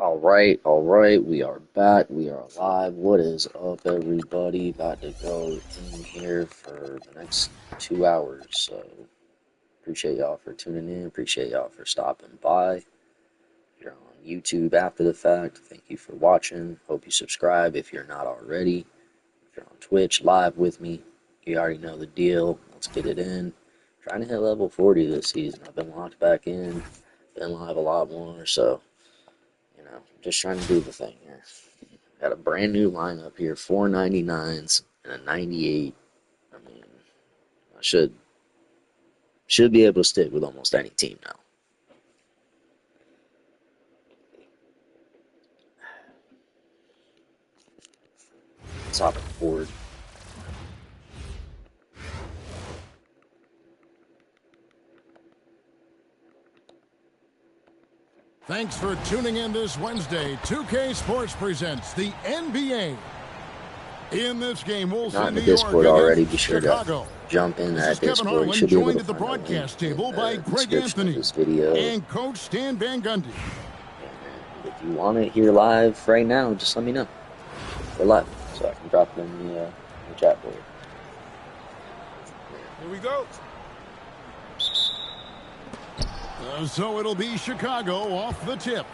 All right, we are back, we are live. What is up, everybody? About to go in here for the next 2 hours, so appreciate y'all for tuning in, appreciate y'all for stopping by. If you're on YouTube after the fact, thank you for watching. Hope you subscribe if you're not already. If you're on Twitch live with me, you already know the deal. Let's get it in. Trying to hit level 40 this season. I've been locked back in, been live a lot more, so just trying to do the thing here. Got a brand new lineup here, 499s and a 98. I mean, I should be able to stick with almost any team now. Let's hop forward. Thanks for tuning in this Wednesday. 2K Sports presents the NBA. In this game, we'll see New Discord York already. Be sure Chicago. to jump in that Discord. Harlan, you should be able joined to at the find broadcast table by Greg Anthony this video. and Coach Stan Van Gundy. If you want it here live right now, just let me know. We're live, so I can drop it in the chat for you. Here we go. So it'll be Chicago off the tip.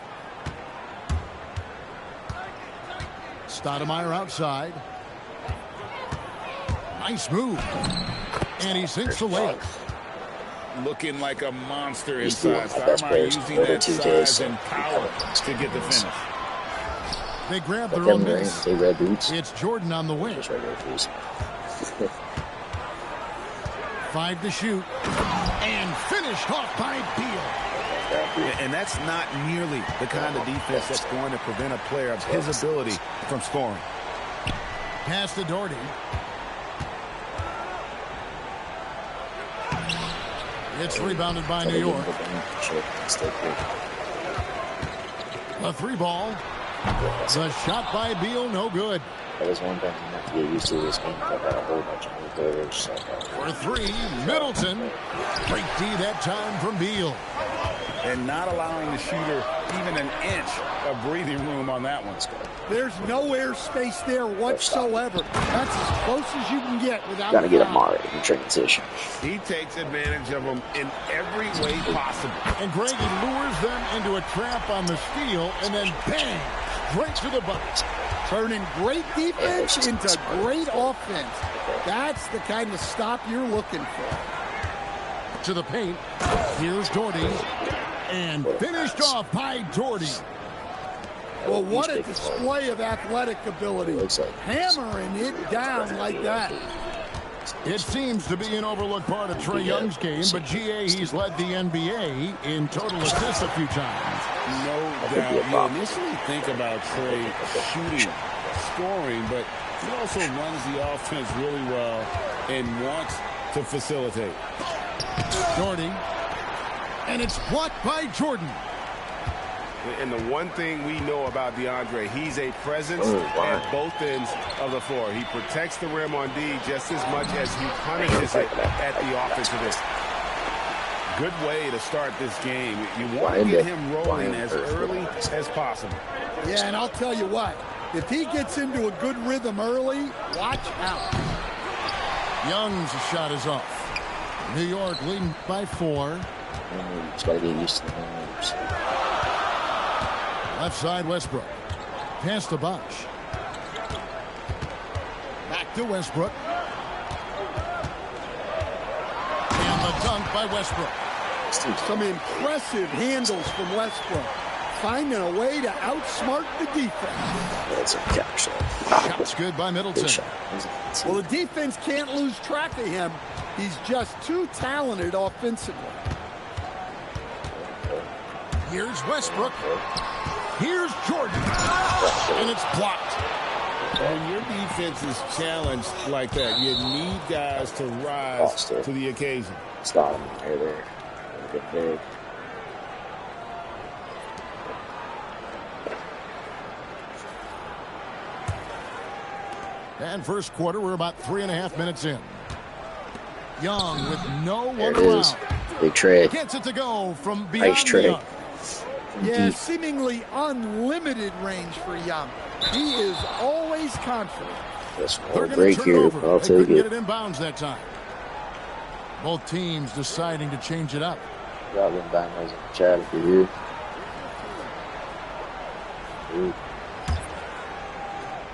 Stoudemire outside. Nice move. And he sinks the layup. Looking like a monster inside. Stoudemire using that size and power to get the finish. They grab their own miss. Red boots. It's Jordan on the wing. Just regular boots. 5 to shoot. And finished off by Beal. And that's not nearly the kind of defense that's going to prevent a player of his ability from scoring. Pass to Doherty. It's rebounded by New York. A 3-ball. The shot by Beal, no good. That was one thing you have to get used to this game. I got a whole bunch of new players. For 3, Middleton. Great D that time from Beal. And not allowing the shooter even an inch of breathing room on that one. There's no air space there whatsoever. That's as close as you can get without. Got to get Amari in transition. He takes advantage of them in every way possible. And Greg lures them into a trap on the steal, and then bang, straight to the bucket. Turning great defense into great offense. That's the kind of stop you're looking for. To the paint. Here's Doherty. And finished off by Doherty. Well, what a display of athletic ability. Hammering it down like that. It seems to be an overlooked part of Trae Young's game, but GA, he's led the NBA in total assists a few times. No doubt. You initially think about Trae shooting, scoring, but he also runs the offense really well and wants to facilitate. Doherty. And it's blocked by Jordan. And the one thing we know about DeAndre, he's a presence at both ends of the floor. He protects the rim on D just as much as he punishes it at the offensive end. Good way to start this game. You want to get him rolling as early as possible. Yeah, and I'll tell you what. If he gets into a good rhythm early, watch out. Young's shot is off. New York leading by 4. Just got to get used to the numbers. Left side, Westbrook. Pass to Bosh. Back to Westbrook. And the dunk by Westbrook. Some impressive handles from Westbrook. Finding a way to outsmart the defense. That's a catch. Shot's good by Middleton. Well, the defense can't lose track of him. He's just too talented offensively. Here's Westbrook. Here's Jordan. And it's blocked. When your defense is challenged like that, you need guys to rise to the occasion. Stop him right there. Get big. And first quarter, we're about 3.5 minutes in. Young with no one There it is. around. Big trade. Gets it to go from beyond Nice trade. Yeah, seemingly unlimited range for Young. He is always confident. They're going to turn it over. They couldn't get it in bounds that time. Both teams deciding to change it up. Got them bangers in the chat if you're here.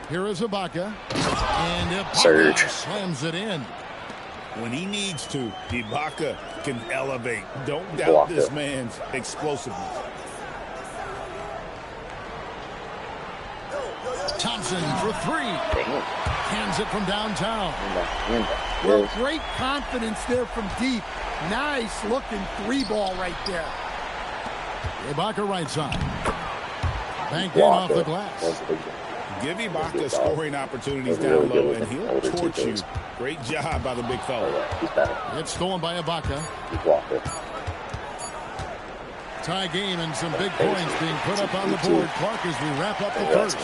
Here is Ibaka. And Ibaka slams it in. When he needs to, Ibaka can elevate. Don't doubt this man's explosiveness. Thompson for three. Hands it from downtown. Well, great confidence there from deep. Nice looking three ball right there. Ibaka right side. Banked in off the glass. Give Ibaka scoring opportunities down low, and he'll torch you. Great job by the big fella. It's stolen by Ibaka. Tie game and some big points being put up on the board. Clark, as we wrap up the first.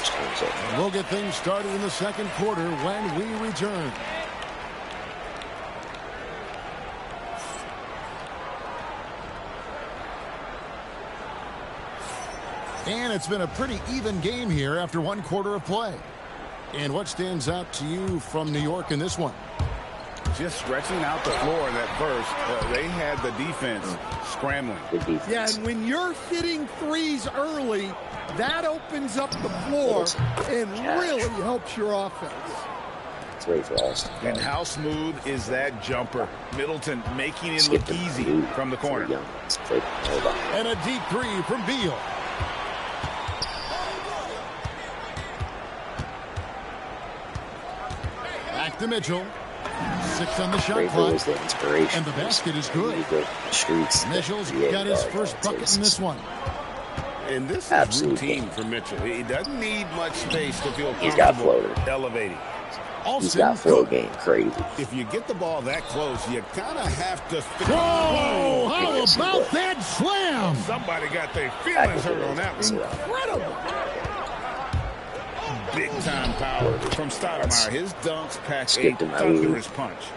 And we'll get things started in the second quarter when we return. And it's been a pretty even game here after one quarter of play. And what stands out to you from New York in this one? Just stretching out the floor in that first. They had the defense scrambling. Yeah, and when you're hitting threes early, that opens up the floor and really helps your offense. It's ready for Austin. And how smooth is that jumper? Middleton making it look easy from the corner. And a deep three from Beal. Back to Mitchell. 6 on the shot clock. And the basket is good. Mitchell's got his first bucket in this one. And this is routine for Mitchell. He doesn't need much space to feel comfortable. He's got floater. Elevating. He's got flow game crazy. If you get the ball that close, you kind of have to... Whoa! How about that slam? Somebody got their feelings hurt on that one. Incredible. Big-time power from Stoudemire. His dunks pack a thunderous punch.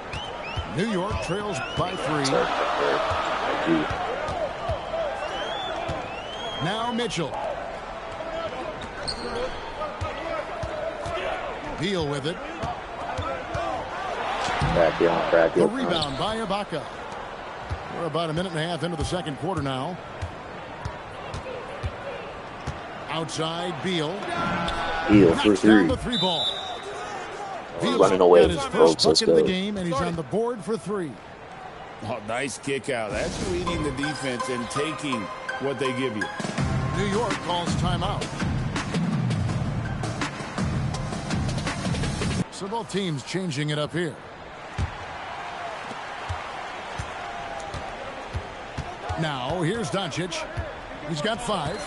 New York trails by 3. Now Mitchell. Beal with it. The rebound by Ibaka. We're about a minute and a half into the second quarter now. Outside Beal. Beal for 3. The 3 ball. Beal's running away. Got his first bucket of the game, and he's on the board for 3. Oh, nice kick out. That's reading the defense and taking what they give you. New York calls timeout. So both teams changing it up here. Now here's Doncic. He's got 5.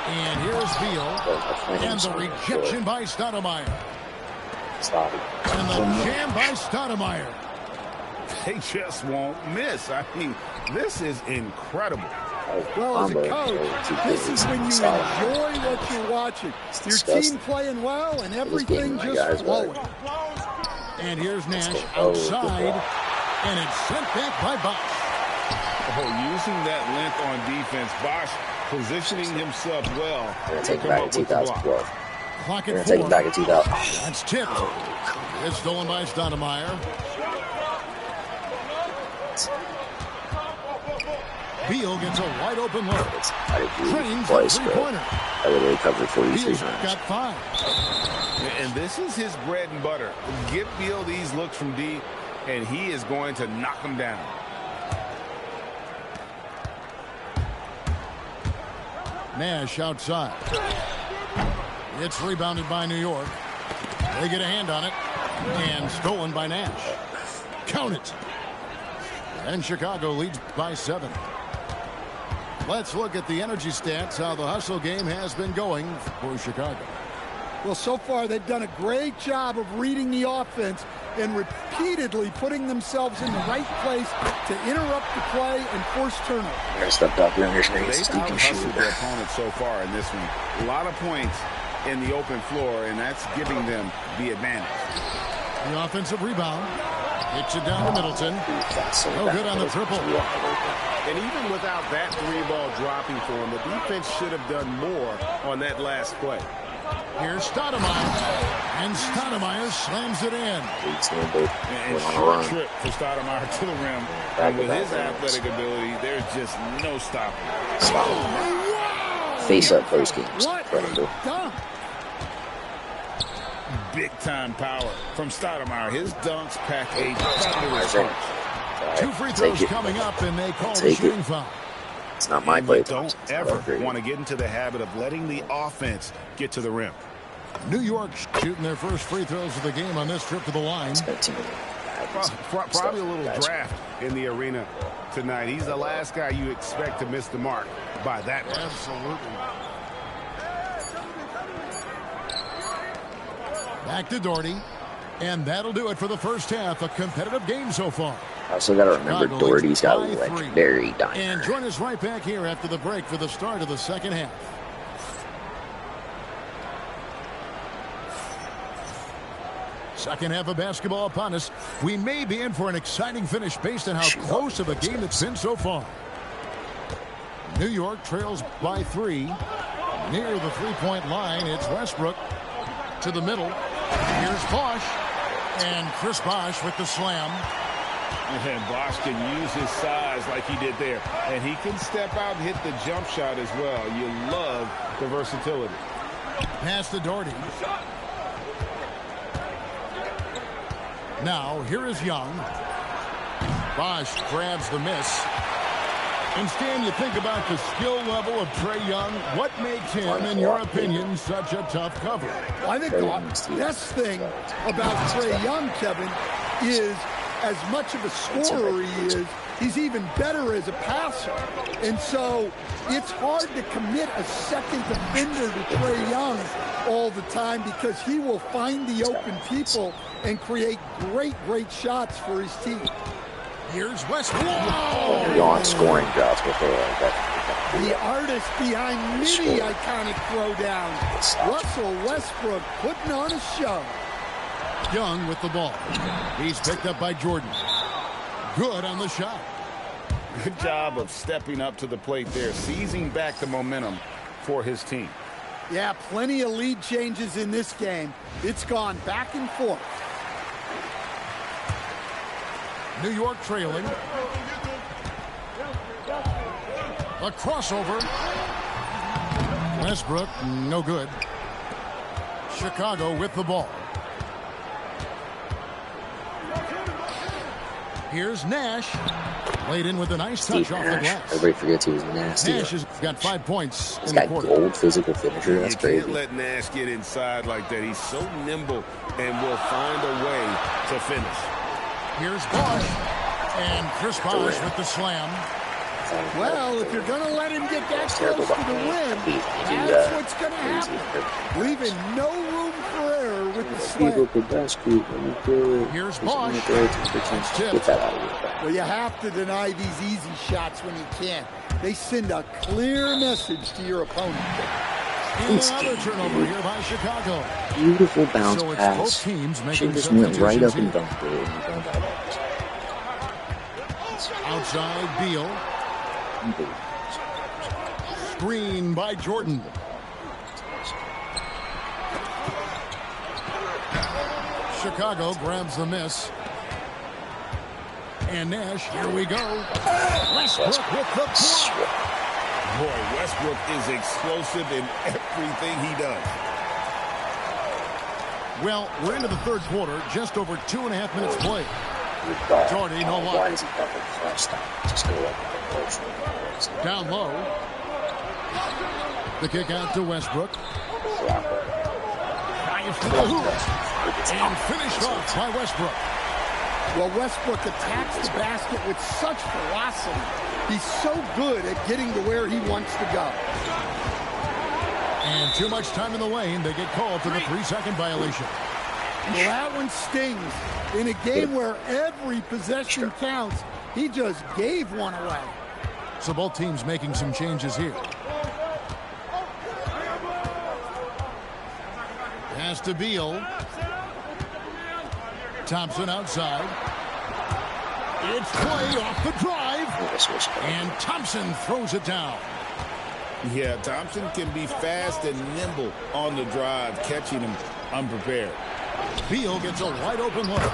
And here's Beal. And the rejection by Stoudemire. And the jam by Stoudemire. They just won't miss. I mean, this is incredible. Well, as a coach, this is when you enjoy what you're watching. Your team playing well and everything just flowing. And here's Nash outside. And it's sent back by Bosch. Oh, using that length on defense, Bosch positioning himself well. Take it back in 2012. Clock at 4. Take it back in 2000. That's tipped. It's stolen by Stoudemire. Beal gets a wide open look. Trains a three-pointer. I literally covered 43 times. Got 5. And this is his bread and butter. Get Beal these looks from deep, and he is going to knock them down. Nash outside. It's rebounded by New York. They get a hand on it. And stolen by Nash. Count it. And Chicago leads by 7. Let's look at the energy stats, how the hustle game has been going for Chicago. Well, so far they've done a great job of reading the offense and repeatedly putting themselves in the right place to interrupt the play and force turnover. They've out-hustled their opponent so far in this one. A lot of points in the open floor, and that's giving them the advantage. The offensive rebound. Hits it down to Middleton. No good on the triple. And even without that 3-ball dropping for him, the defense should have done more on that last play. Here's Stoudemire. And Stoudemire slams it in. And short trip for Stoudemire to the rim. And with his athletic ability, there's just no stopping. Face-up post games. Big-time power from Stoudemire. His dunks pack a thunderous punch. 2 free throws coming up, and they call the shooting foul. It's not my play. Don't ever want to get into the habit of letting the offense get to the rim. New York shooting their first free throws of the game on this trip to the line. Probably a little draft in the arena tonight. He's the last guy you expect to miss the mark by that much. Absolutely. Back to Doherty. And that'll do it for the first half. A competitive game so far. I also got to remember Doherty's got a legendary diner. And join us right back here after the break for the start of the second half. Second half of basketball upon us. We may be in for an exciting finish based on how close of a game it's been so far. New York trails by 3. Near the three-point line, it's Westbrook to the middle. Here's Bosch. And Chris Bosch with the slam. And Bosch can use his size like he did there. And he can step out and hit the jump shot as well. You love the versatility. Pass to Doherty. Now, here is Young. Bosch grabs the miss. And Stan, you think about the skill level of Trae Young. What makes him, in your opinion, such a tough cover? I think the best thing about Trae Young, Kevin, is as much of a scorer he is, he's even better as a passer. And so it's hard to commit a second defender to Trae Young all the time because he will find the open people and create great shots for his team. Here's Westbrook. On scoring jobs before like that. The artist behind many iconic throwdowns. Russell Westbrook putting on a show. Young with the ball. He's picked up by Jordan. Good on the shot. Good job of stepping up to the plate there, seizing back the momentum for his team. Yeah, plenty of lead changes in this game. It's gone back and forth. New York trailing. A crossover. Westbrook, no good. Chicago with the ball. Here's Nash. Laid in with a nice touch off the glass. Everybody forgets he was nasty. Nash has got 5 points He's in the got quarter. gold physical finisher. That's crazy. You can't let Nash get inside like that. He's so nimble and will find a way to finish. Here's Bosch. And Chris Bosch with the slam. Well, if you're going to let him get that close to the rim, that's what's going to happen. Leaving no room for error with the slam. Here's Bosch. Get that out of here. Well, you have to deny these easy shots when you can. They send a clear message to your opponent. Another turnover here by Chicago. Beautiful bounce so it's pass. both teams She making just went right up and here. dunked it. And Outside Beal. Screen by Jordan. Chicago grabs the miss. And Nash, here we go. Westbrook with the block. Boy, Westbrook is explosive in everything he does. Well, we're into the third quarter, just over 2.5 minutes played. Jordy, no luck. Why does he cover the first time? Just go up. Down low. The kick out to Westbrook. Drives to the hoop. And finished off by Westbrook. Well, Westbrook attacks the basket with such velocity. He's so good at getting to where he wants to go. And too much time in the lane. They get called for the 3-second violation. Well, that one stings. In a game where every possession counts, he just gave one away. So both teams making some changes here. Pass to Beal. Thompson outside. It's play off the drive. And Thompson throws it down. Yeah, Thompson can be fast and nimble on the drive, catching him unprepared. Beal gets a wide open look.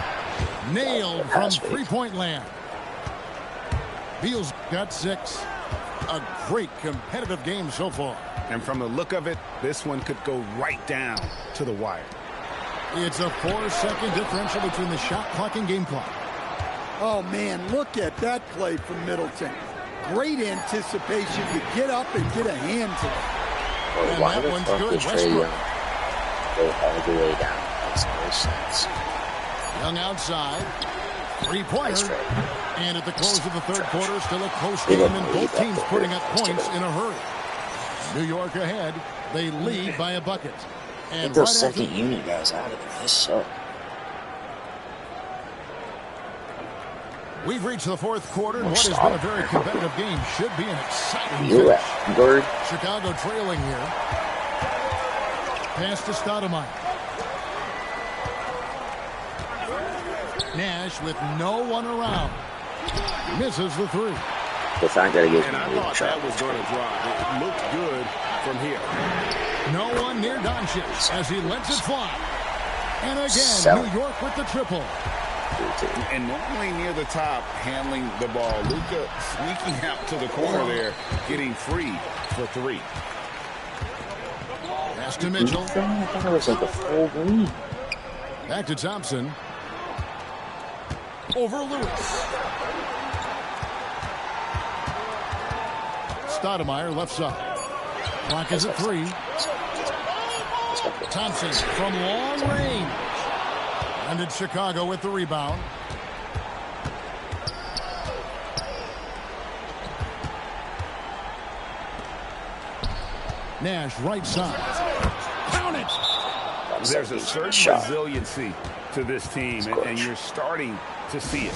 Nailed from three-point land. Beal's got 6. A great competitive game so far. And from the look of it, this one could go right down to the wire. It's a 4-second differential between the shot clock and game clock. Oh, man, look at that play from Middleton. Great anticipation to get up and get a hand to it. Well, why the fuck is Trae Young go all the way down? Makes no sense. Young outside. Three-pointer. And at the close of the third quarter, still a close game, and both teams putting up points in a hurry. New York ahead. They lead by a bucket. And get those second unit guys out of there. This sucks. We've reached the fourth quarter, and what has been a very competitive game should be an exciting finish. Chicago trailing here. Pass to Stoudemire. Nash with no one around. Misses the three. The fact that he gets and I thought that was going to drop. It looked good from here. No one near Doncic as he lets it fly. And again, New York with the triple. And normally near the top, handling the ball. Luka sneaking out to the corner there, getting free for 3. Pass to Mitchell. I thought it was like a full green. Back to Thompson. Over Lewis. Stoudemire left side. Clock is at 3. Thompson from long range. And it's Chicago with the rebound. Nash right side. Count it! There's a certain resiliency to this team, and you're starting to see it.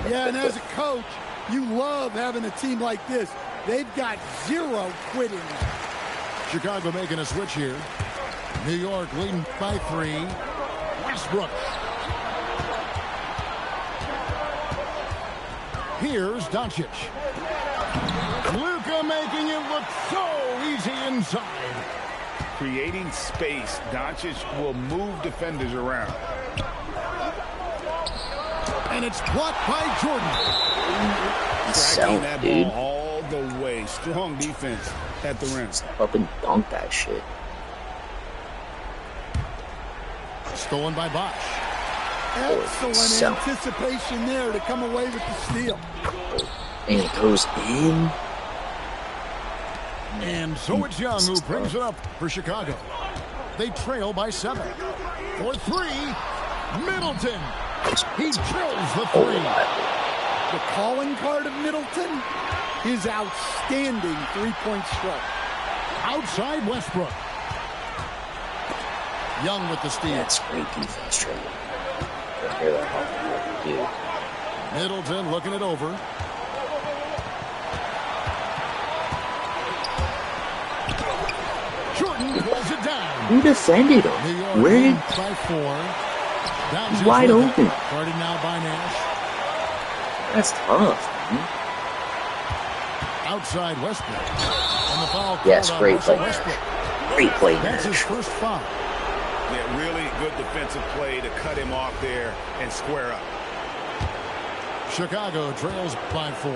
Yeah, and as a coach, you love having a team like this. They've got 0 quitting. Chicago making a switch here. New York leading by 3. Westbrook. Here's Doncic. Luka making it look so easy inside. Creating space, Doncic will move defenders around. And it's blocked by Jordan. Tracking that ball all the way. Strong defense at the rim. Up and dunk that shit. Stolen by Bosch. Excellent anticipation there to come away with the steal. And it goes in. And so it's Young who brings it up for Chicago. They trail by 7. For 3, Middleton. He drills the 3. The calling card of Middleton, his outstanding three-point stroke. Outside Westbrook. Young with the steal. That's great defense, Trey. Middleton looking it over. Jordan pulls it down. Who defended him? Where did... By 4. He's wide open. Guarded now by Nash. That's tough, man. Outside Westbrook. And the foul yes, called great on play. Westbrook. Great play. That's his first foul. Yeah, really good defensive play to cut him off there and square up. Chicago trails by 4.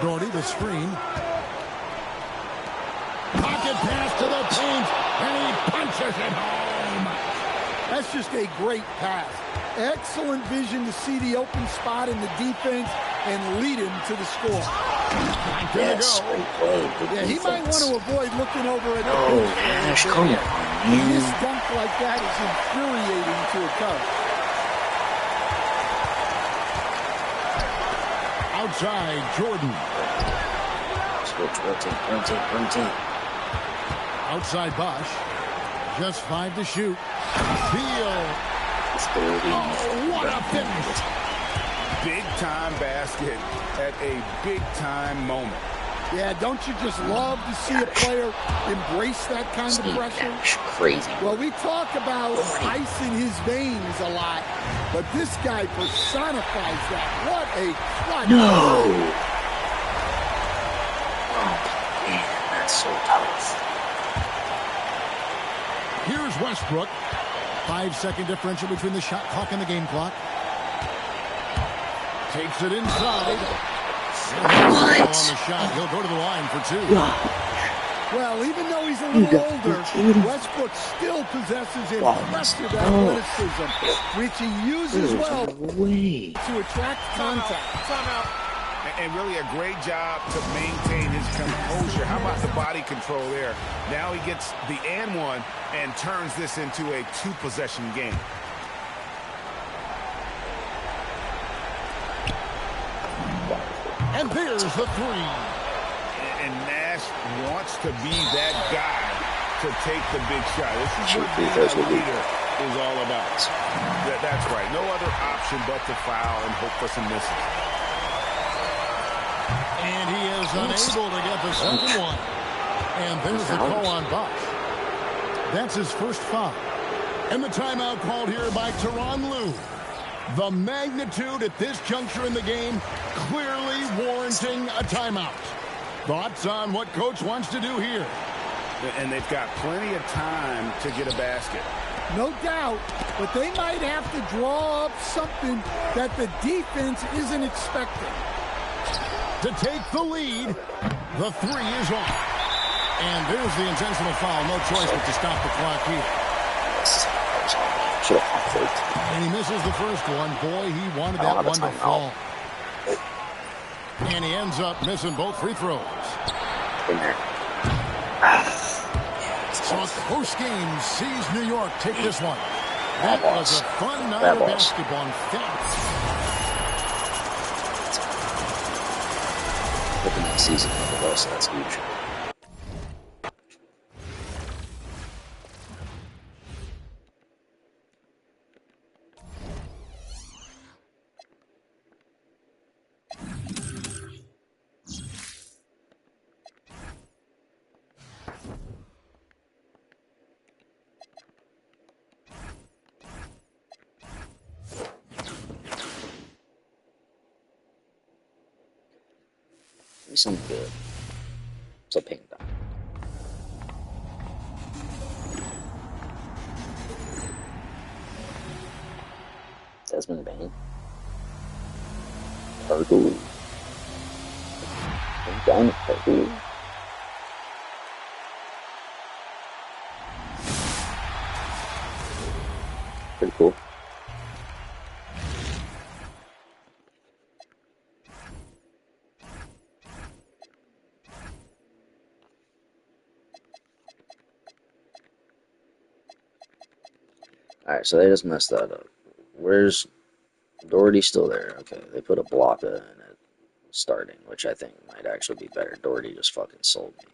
Doherty the screen. Pocket pass to the paint, and he punches it home. That's just a great pass. Excellent vision to see the open spot in the defense and lead him to the score. Yes, great play. Yeah, he might want to avoid looking over at the Nash, come on, man. This dunk like that is infuriating to a coach. Outside, Jordan. Switch, rotate. Outside Bosch. Just 5 to shoot. Beal. Oh, what a finish. Big-time basket at a big-time moment. Yeah, don't you just love to see a player embrace that kind of pressure? Crazy. Well, we talk about ice in his veins a lot, but this guy personifies that. What a clutch. No! Oh, man, that's so tough. Here's Westbrook. 5-second differential between the shot clock and the game clock. Takes it inside. What? On the shot. He'll go to the line for 2. Well, even though he's a little older, Westbrook still possesses impressive athleticism, which he uses well to attract contact. Timeout. And really a great job to maintain his composure. How about the body control there? Now he gets the and one and turns this into a 2-possession game. And there's the 3. And Nash wants to be that guy to take the big shot. This is what being a leader is all about. That's right. No other option but to foul and hope for some misses. And he is unable to get the second one. And there's the call on Bosch. That's his first foul. And the timeout called here by Tyronn Lue. The magnitude at this juncture in the game clearly warranting a timeout. Thoughts on what Coach wants to do here? And they've got plenty of time to get a basket. No doubt, but they might have to draw up something that the defense isn't expecting. To take the lead, the 3 is on. And there's the intentional foul. No choice but to stop the clock here. And he misses the first one. Boy, he wanted that one to fall. And he ends up missing both free throws. In there. So a close game sees New York take this one. That was a fun night of basketball. Looking at the season for the West, that's huge. Something good. It's a pink dot. Desmond Bain. Purple. Pink dot, purple. Pretty cool. Alright, so they just messed that up. Where's Doherty? Still there? Okay, they put a blocker in it starting, which I think might actually be better. Doherty just fucking sold me.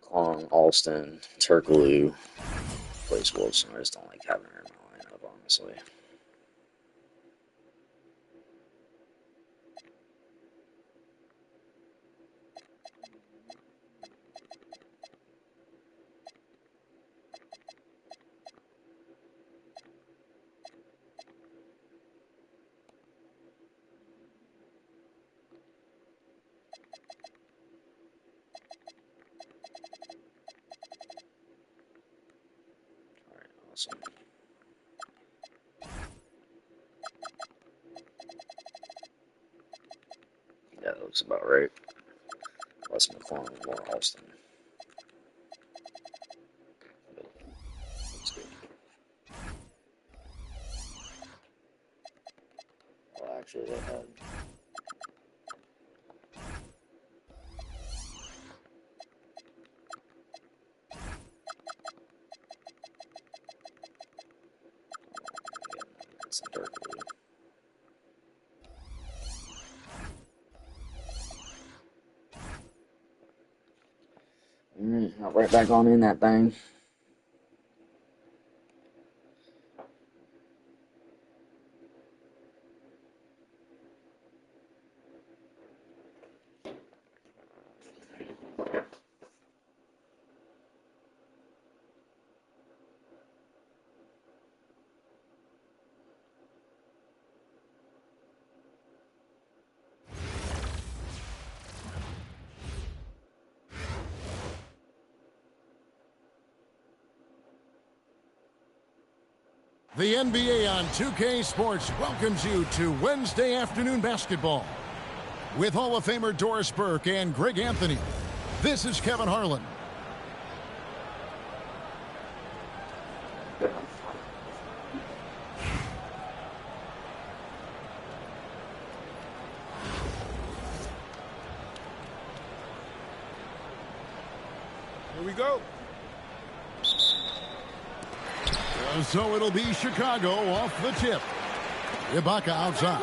Klong, Alston, Turkoglu, plays Wilson. I just don't like having her in my lineup, honestly. Awesome. Yeah, that looks about right. Less McClung, more Alston. Looks good. Well, actually, they had... Some dark blue. Hop right back on in that thing. The NBA on 2K Sports welcomes you to Wednesday afternoon basketball. With Hall of Famer Doris Burke and Greg Anthony, this is Kevin Harlan. Here we go. So it'll be Chicago off the tip. Ibaka outside.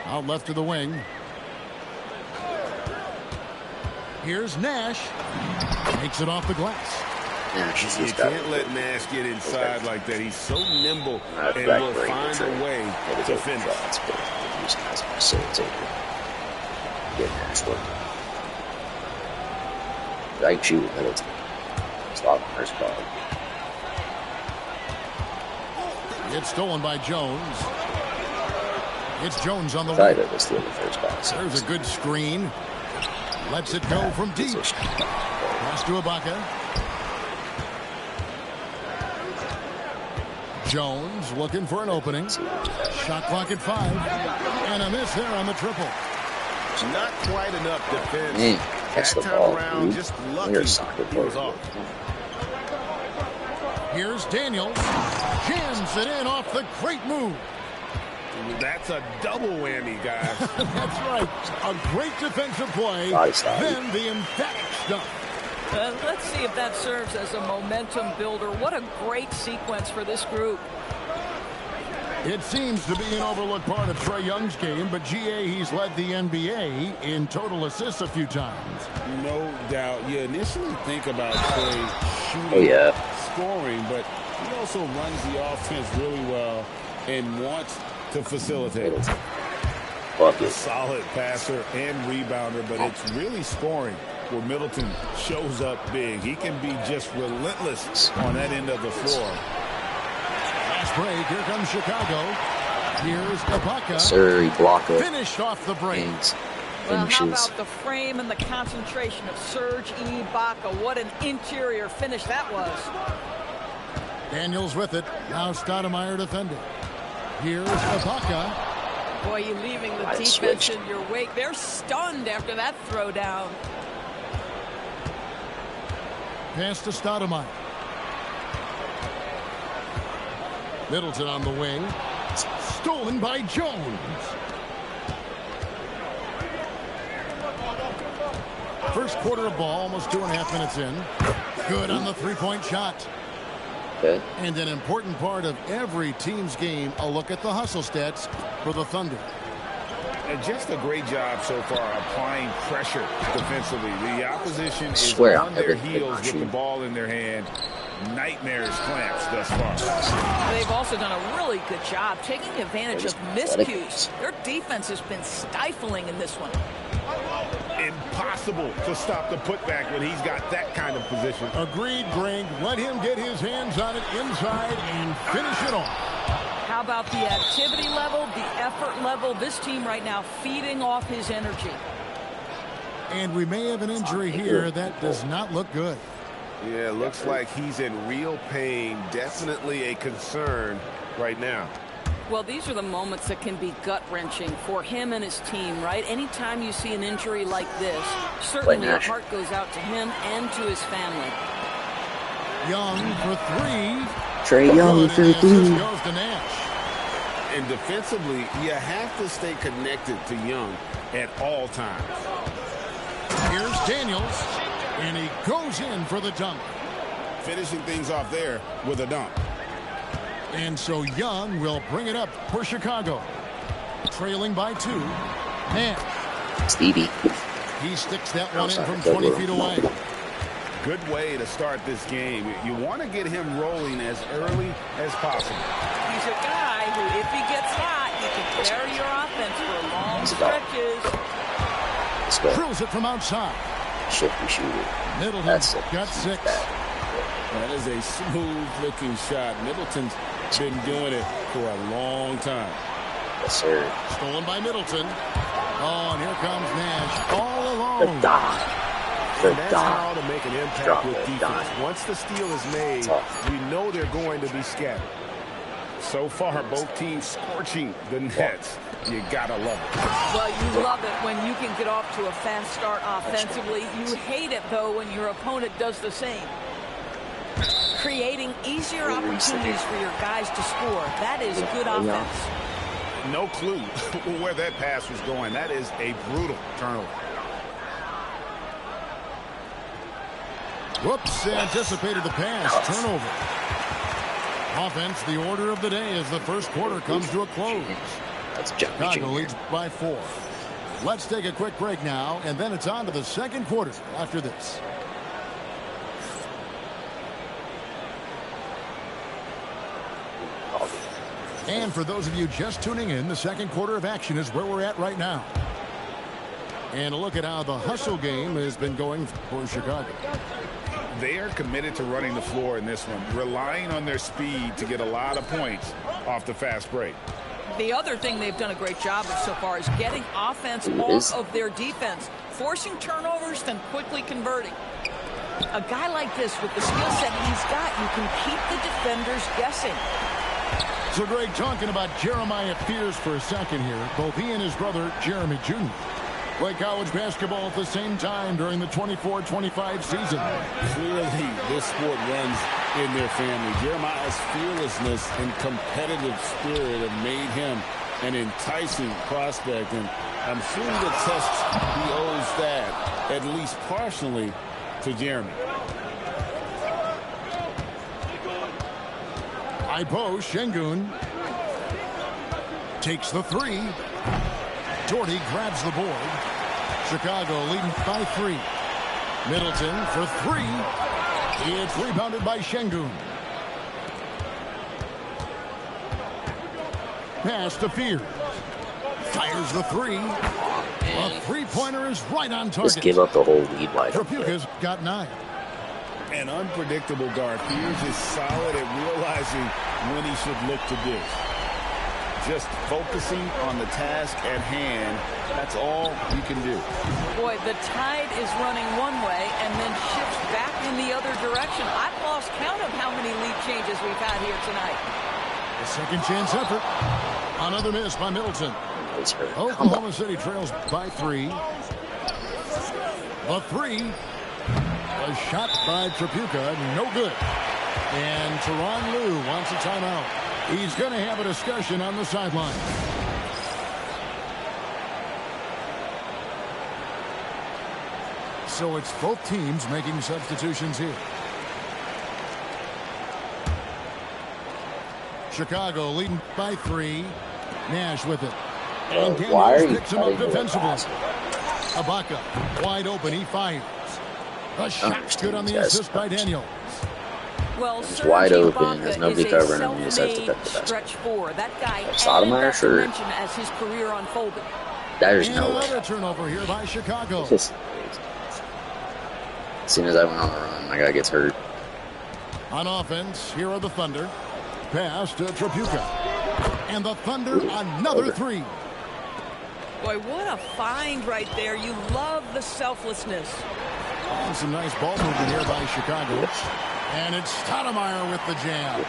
Out left to the wing. Here's Nash. Makes it off the glass. You can't let Nash get inside like that. He's so nimble and will find a way to finish. Get Nash working. I can shoot with Middleton. Stop the first ball. It's stolen by Jones. It's Jones on the Try wing. to steal the first pass. There's a good screen. Lets it go from deep. Pass to Ibaka. Jones looking for an opening. Shot clock at 5. And a miss there on the triple. Not quite enough defense. Catch the that time ball, around, dude. just lucky he was off. Here's Daniels. Jams it in off the great move. That's a double whammy, guys. That's right. A great defensive play. Then the emphatic stuff. Let's see if that serves as a momentum builder. What a great sequence for this group. It seems to be an overlooked part of Trae Young's game, but GA, he's led the NBA in total assists a few times. No doubt. You initially think about Trae shooting, scoring, but he also runs the offense really well and wants to facilitate. A solid passer and rebounder, but it's really scoring where Middleton shows up big. He can be just relentless on that end of the floor. Fast break. Here comes Chicago. Here's Ibaka. Sir, blocker. Finished off the break. Well, how about the frame and the concentration of Serge Ibaka? What an interior finish that was. Daniels with it. Now Stoudemire defending. Here's Ibaka. Boy, you leaving the defense in your wake. They're stunned after that throwdown. Pass to Stoudemire. Middleton on the wing. Stolen by Jones. First quarter of ball, almost 2.5 minutes in. Good on the three-point shot. Okay. And an important part of every team's game, a look at the hustle stats for the Thunder. And just a great job so far applying pressure defensively. The opposition is on their heels with the ball in their hand. Nightmares clamps thus far. They've also done a really good job taking advantage of miscues. Their defense has been stifling in this one. Impossible to stop the putback when he's got that kind of position. Agreed, Greg. Let him get his hands on it inside and finish it off. How about the activity level, the effort level? This team right now feeding off his energy. And we may have an injury here that does not look good. Yeah, looks like he's in real pain. Definitely a concern right now. Well, these are the moments that can be gut-wrenching for him and his team, right? Anytime you see an injury like this, certainly your heart goes out to him and to his family. Young for 3. Trae Young for 3. Goes to Nash. And defensively, you have to stay connected to Young at all times. Here's Daniels, and he goes in for the dunk. Finishing things off there with a dunk. And so Young will bring it up for Chicago. Trailing by 2. Nash. Stevie. He sticks that one in from 20 feet away. Good way to start this game. You want to get him rolling as early as possible. He's a guy who, if he gets hot, he can carry your offense for long stretches. Let's go. Drills it from outside. Shifty shooter. Middleton got 6. That is a smooth-looking shot. Middleton's been doing it for a long time. Yes, sir. Stolen by Middleton. Oh, and here comes Nash all alone. And that's how to make an impact with defense. Once the steal is made, we know they're going to be scattered. So far, both teams scorching the nets. You gotta love it. Well, you love it when you can get off to a fast start offensively. You hate it, though, when your opponent does the same. Creating easier opportunities for your guys to score. That is good offense. No clue where that pass was going. That is a brutal turnover. Whoops, anticipated the pass. Turnover. Offense, the order of the day as the first quarter comes to a close. Chicago leads by 4. Let's take a quick break now, and then it's on to the second quarter after this. And for those of you just tuning in, the second quarter of action is where we're at right now. And a look at how the hustle game has been going for Chicago. They are committed to running the floor in this one, relying on their speed to get a lot of points off the fast break. The other thing they've done a great job of so far is getting offense off of their defense, forcing turnovers, then quickly converting. A guy like this, with the skill set he's got, you can keep the defenders guessing. So, Greg, talking about Jeremiah Fears for a second here. Both he and his brother, Jeremy Jr., play college basketball at the same time during the 24-25 season. Clearly, this sport runs in their family. Jeremiah's fearlessness and competitive spirit have made him an enticing prospect, and I'm sure the tests he owes that, at least partially, to Jeremy. Ipo Şengün takes the 3. Doherty grabs the board. Chicago leading by 3. Middleton for 3. It's rebounded by Şengün. Pass to Fears. Fires the 3. A three-pointer is right on target. Just give up the whole lead wide open. Trapuka's got 9. An unpredictable guard. Fears is solid at realizing when he should look to dish. Just focusing on the task at hand, that's all you can do. Boy, the tide is running one way and then shifts back in the other direction. I've lost count of how many lead changes we've had here tonight. A second chance effort. Another miss by Middleton. Oklahoma City trails by 3. The 3. A shot by Trapuka, no good. And Tyronn Lue wants a timeout. He's going to have a discussion on the sideline. So it's both teams making substitutions here. Chicago leading by 3. Nash with it. And Daniels picks him up defensively. Ibaka wide open, he fires. A shot's good on the assist by Daniels. Well, it's wide open. There's nobody covering him. He just has to cut the stretch four. That guy Sotomayor, sure. As his career unfolded. There's no way. Another turnover here by Chicago. As soon as I went on the run, my guy gets hurt. On offense, here are the Thunder. Pass to Trapuka. And the Thunder, another 3. Boy, what a find right there. You love the selflessness. And some nice ball movement here by Chicago. And it's Stoudemire with the jam.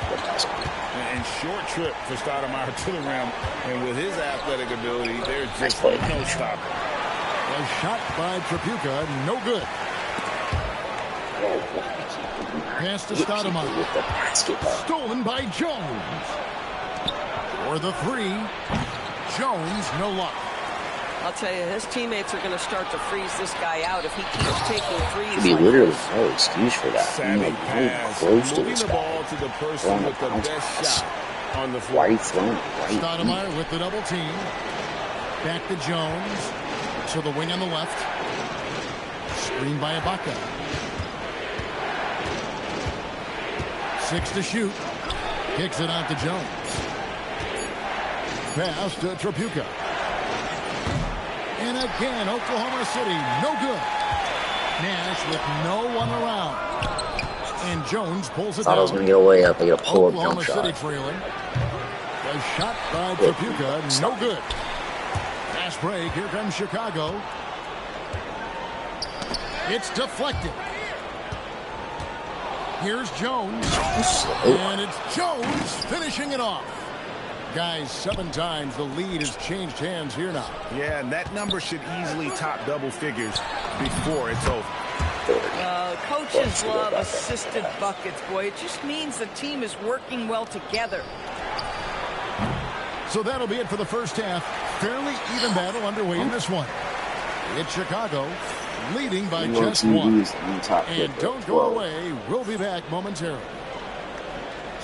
And short trip for Stoudemire to the rim. And with his athletic ability, there's just no stopping. A shot by Trapuka, no good. Pass to Stoudemire. Stolen by Jones. For the 3. Jones, no luck. I'll tell you, his teammates are going to start to freeze this guy out if he keeps taking threes. Could be literally no excuse for that. Savvy pass. Moving the ball to the person with the best shot on the floor. Why are you throwing it right? Stoudemire with the double team. Back to Jones. To the wing on the left. Screen by Ibaka. 6 to shoot. Kicks it out to Jones. Pass to Trapuka. And again, Oklahoma City, no good. Nash with no one around. And Jones pulls it down. Thought I was going to get a layup. They get a pull-up jump shot. Oklahoma City trailing. A shot by Trapuka, no good. Fast break, here comes Chicago. It's deflected. Here's Jones. And it's Jones finishing it off. Guys, 7 times the lead has changed hands here now. Yeah, and that number should easily top double figures before it's over. Coaches love assisted buckets, boy. It just means the team is working well together. So that'll be it for the first half. Fairly even battle underway in this one. It's Chicago leading by just 1. And don't go away. We'll be back momentarily.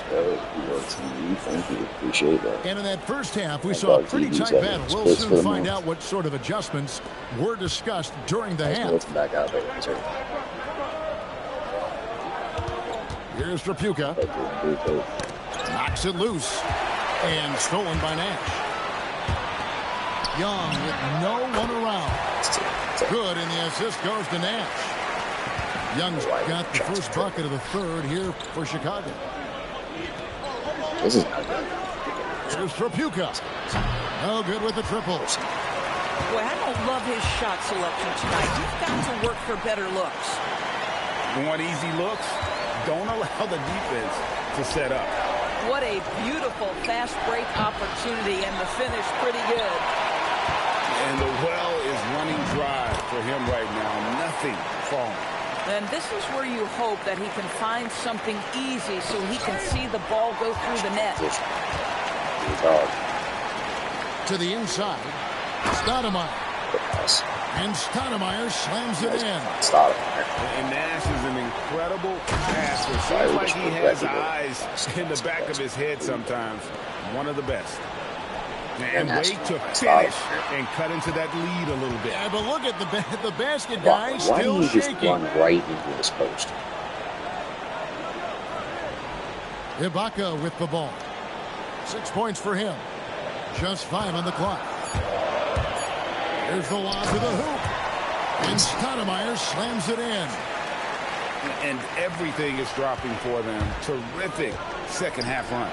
Thank you. Appreciate that. And in that first half, we saw a pretty tight battle. We'll soon find out what sort of adjustments were discussed during the half. Back out there. Here's Trapuka. Knocks it loose. And stolen by Nash. Young with no one around. Good, and the assist goes to Nash. Young's got the first bucket of the third here for Chicago. This is not good. Here's Trapuka. No good with the triples. Boy, I don't love his shot selection tonight. You've got to work for better looks. You want easy looks? Don't allow the defense to set up. What a beautiful fast break opportunity, and the finish pretty good. And the well is running dry for him right now. Nothing falling. And this is where you hope that he can find something easy so he can see the ball go through the net. To the inside, Stoudemire. And Stoudemire slams it in. And Nash is an incredible passer. Seems like he has eyes in the back of his head sometimes. One of the best. And wait to finish and cut into that lead a little bit. Yeah, but look at the basket guy still shaking. Why didn't you just run right into this post? Ibaka with the ball. 6 points for him. Just 5 on the clock. Here's the lob to the hoop. And Stoudemire slams it in. And everything is dropping for them. Terrific second half run.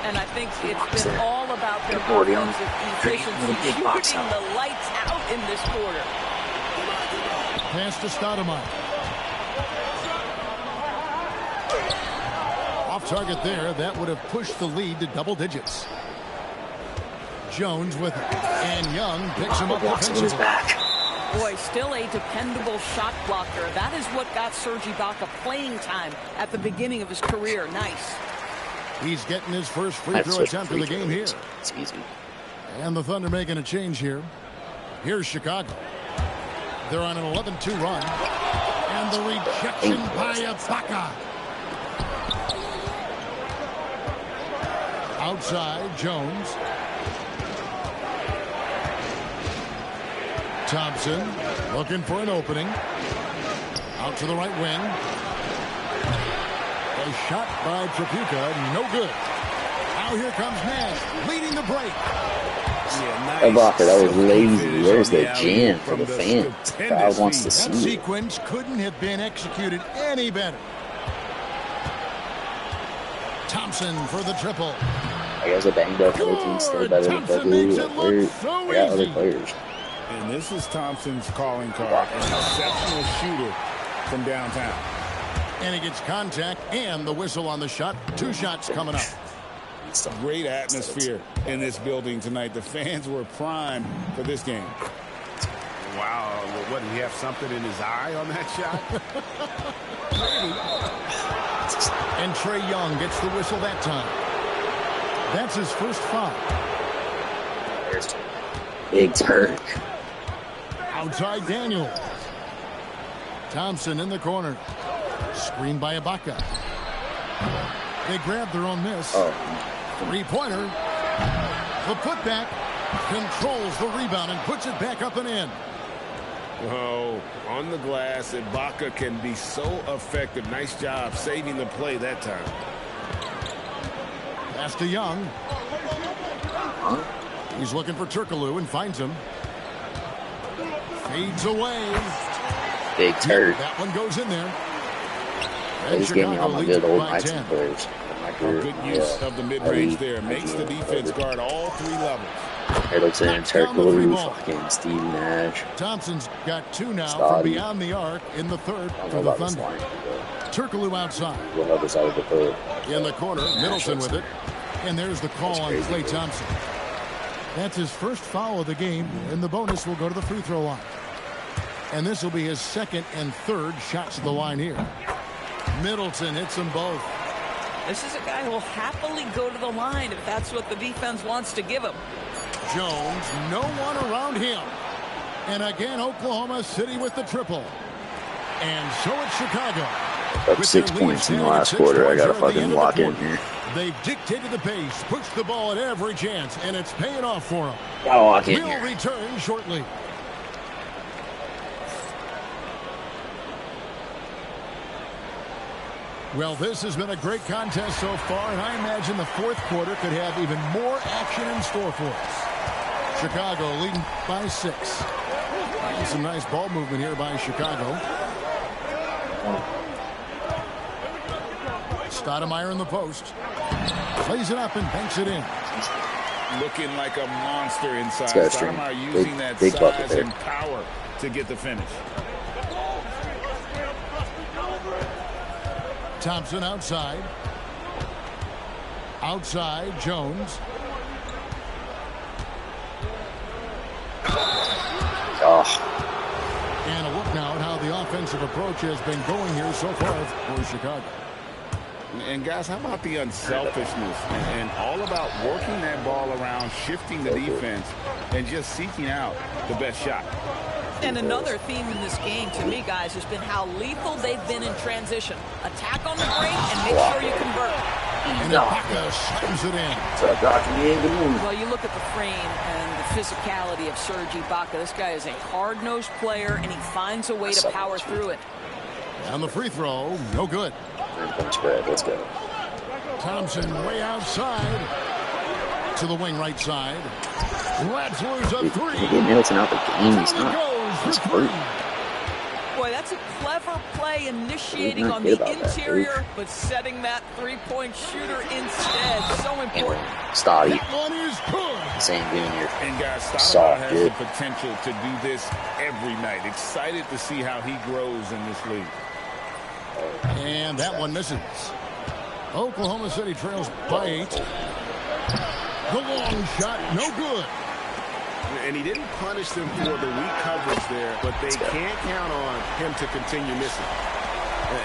And I think it's been all about their offensive efficiency, shooting the lights out in this quarter. Pass to Stoudemire. Off target there. That would have pushed the lead to double digits. Jones with it. And Young picks him up defensively. Boy, still a dependable shot blocker. That is what got Serge Ibaka playing time at the beginning of his career. Nice. He's getting his first free throw attempt of the game here. It's easy. And the Thunder making a change here. Here's Chicago. They're on an 11-2 run. And the rejection by Ibaka. Outside, Jones. Thompson looking for an opening. Out to the right wing. A shot by Trapuka, no good. Now here comes Nash, leading the break. Yeah, nice. That was lazy. There's the jam for the fans. The crowd wants to see that sequence couldn't have been executed any better. Thompson for the triple. I guess a banged up team still better than Beverly. I got other players. And this is Thompson's calling card. An exceptional shooter from downtown. And he gets contact and the whistle on the shot. 2 shots coming up. Great atmosphere in this building tonight. The fans were primed for this game. Wow. What, did he have something in his eye on that shot? And Trae Young gets the whistle that time. That's his first foul. There's Big Turk. Outside Daniel. Thompson in the corner. Screen by Ibaka. They grab their own miss. 3-pointer. The putback controls the rebound and puts it back up and in. Oh, on the glass, Ibaka can be so effective. Nice job saving the play that time. Pass to Young. He's looking for Turkoglu and finds him. Fades away. Big Turk. That one goes in there. He's giving me all my good old Knights players. Good use of the mid-range there. Makes the defense guard all 3 levels. Middleton, Turkoglu, fucking Steve Nash. Thompson's got 2 now Stoddy. from beyond the arc in the third for the Thunder. Turkoglu outside. We'll have this out of the third. In the corner, Middleton with it. And there's the call on Klay Thompson. That's his first foul of the game, and the bonus will go to the free throw line. And this will be his second and third shots at the line here. Middleton hits them both. This is a guy who will happily go to the line if that's what the defense wants to give him. Jones, no one around him. And again, Oklahoma City with the triple. And so it's Chicago. Up 6 points in the last quarter. I gotta fucking lock in here. They've dictated the pace, pushed the ball at every chance, and it's paying off for them. Gotta lock in We'll here. return shortly. Well, this has been a great contest so far, and I imagine the fourth quarter could have even more action in store for us. Chicago leading by 6. And some nice ball movement here by Chicago. Stoudemire in the post. Plays it up and banks it in. Looking like a monster inside. Stoudemire using that size and power to get the finish. Thompson outside. Outside, Jones. Oh. And a look now at how the offensive approach has been going here so far for Chicago. And guys, how about the unselfishness and all about working that ball around, shifting the defense, and just seeking out the best shot. And another theme in this game, to me, guys, has been how lethal they've been in transition. Attack on the break and make sure you convert. And Ibaka slams it in. Well, you look at the frame and the physicality of Serge Ibaka. This guy is a hard-nosed player, and he finds a way to power through it. And the free throw, no good. Spread. Let's go. Thompson way outside to the wing right side. Ratzler's a three. Middleton out the game. He's not. He's hurt. Boy, that's a clever play initiating on the interior, but setting that three-point shooter instead. So important. Stoddy. That one is good. Same being here. And guys, Stoudemire has the potential to do this every night. Excited to see how he grows in this league. And that one misses. Oklahoma City trails by 8. The long shot, no good. And he didn't punish them for the weak coverage there, but they can't count on him to continue missing.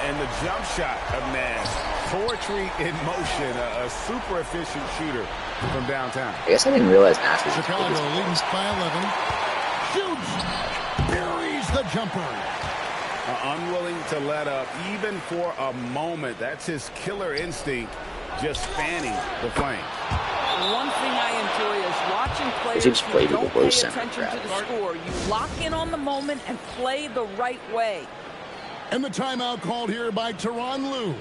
And the jump shot of Nash, poetry in motion, a super efficient shooter from downtown. I guess I didn't realize Nash was Chicago leads by 11. Shoots. Buries the jumper. Unwilling to let up even for a moment. That's his killer instinct, just fanning the flame. One thing I enjoy is watching players who don't pay attention to the score. You lock in on the moment and play the right way. And the timeout called here by Tyronn Lue.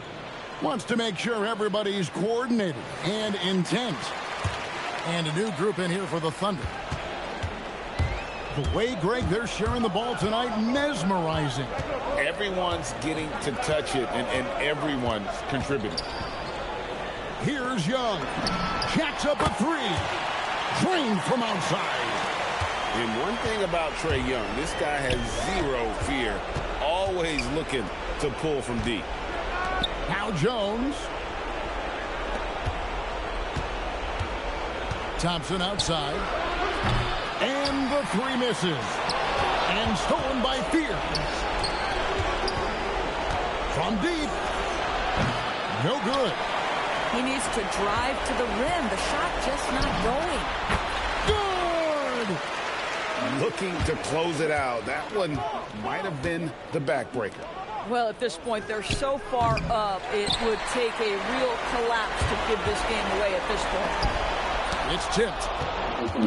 Wants to make sure everybody's coordinated and intent. And a new group in here for the Thunder. The way, Greg, they're sharing the ball tonight, mesmerizing. Everyone's getting to touch it, and everyone's contributing. Here's Young. Jacks up a three. Drained from outside. And one thing about Trae Young, this guy has zero fear. Always looking to pull from deep. Now Jones. Thompson outside. And the three misses. And stolen by Fear. From deep. No good. He needs to drive to the rim. The shot just not going. Good! Looking to close it out. That one might have been the backbreaker. Well, at this point, they're so far up, it would take a real collapse to give this game away at this point. It's tipped.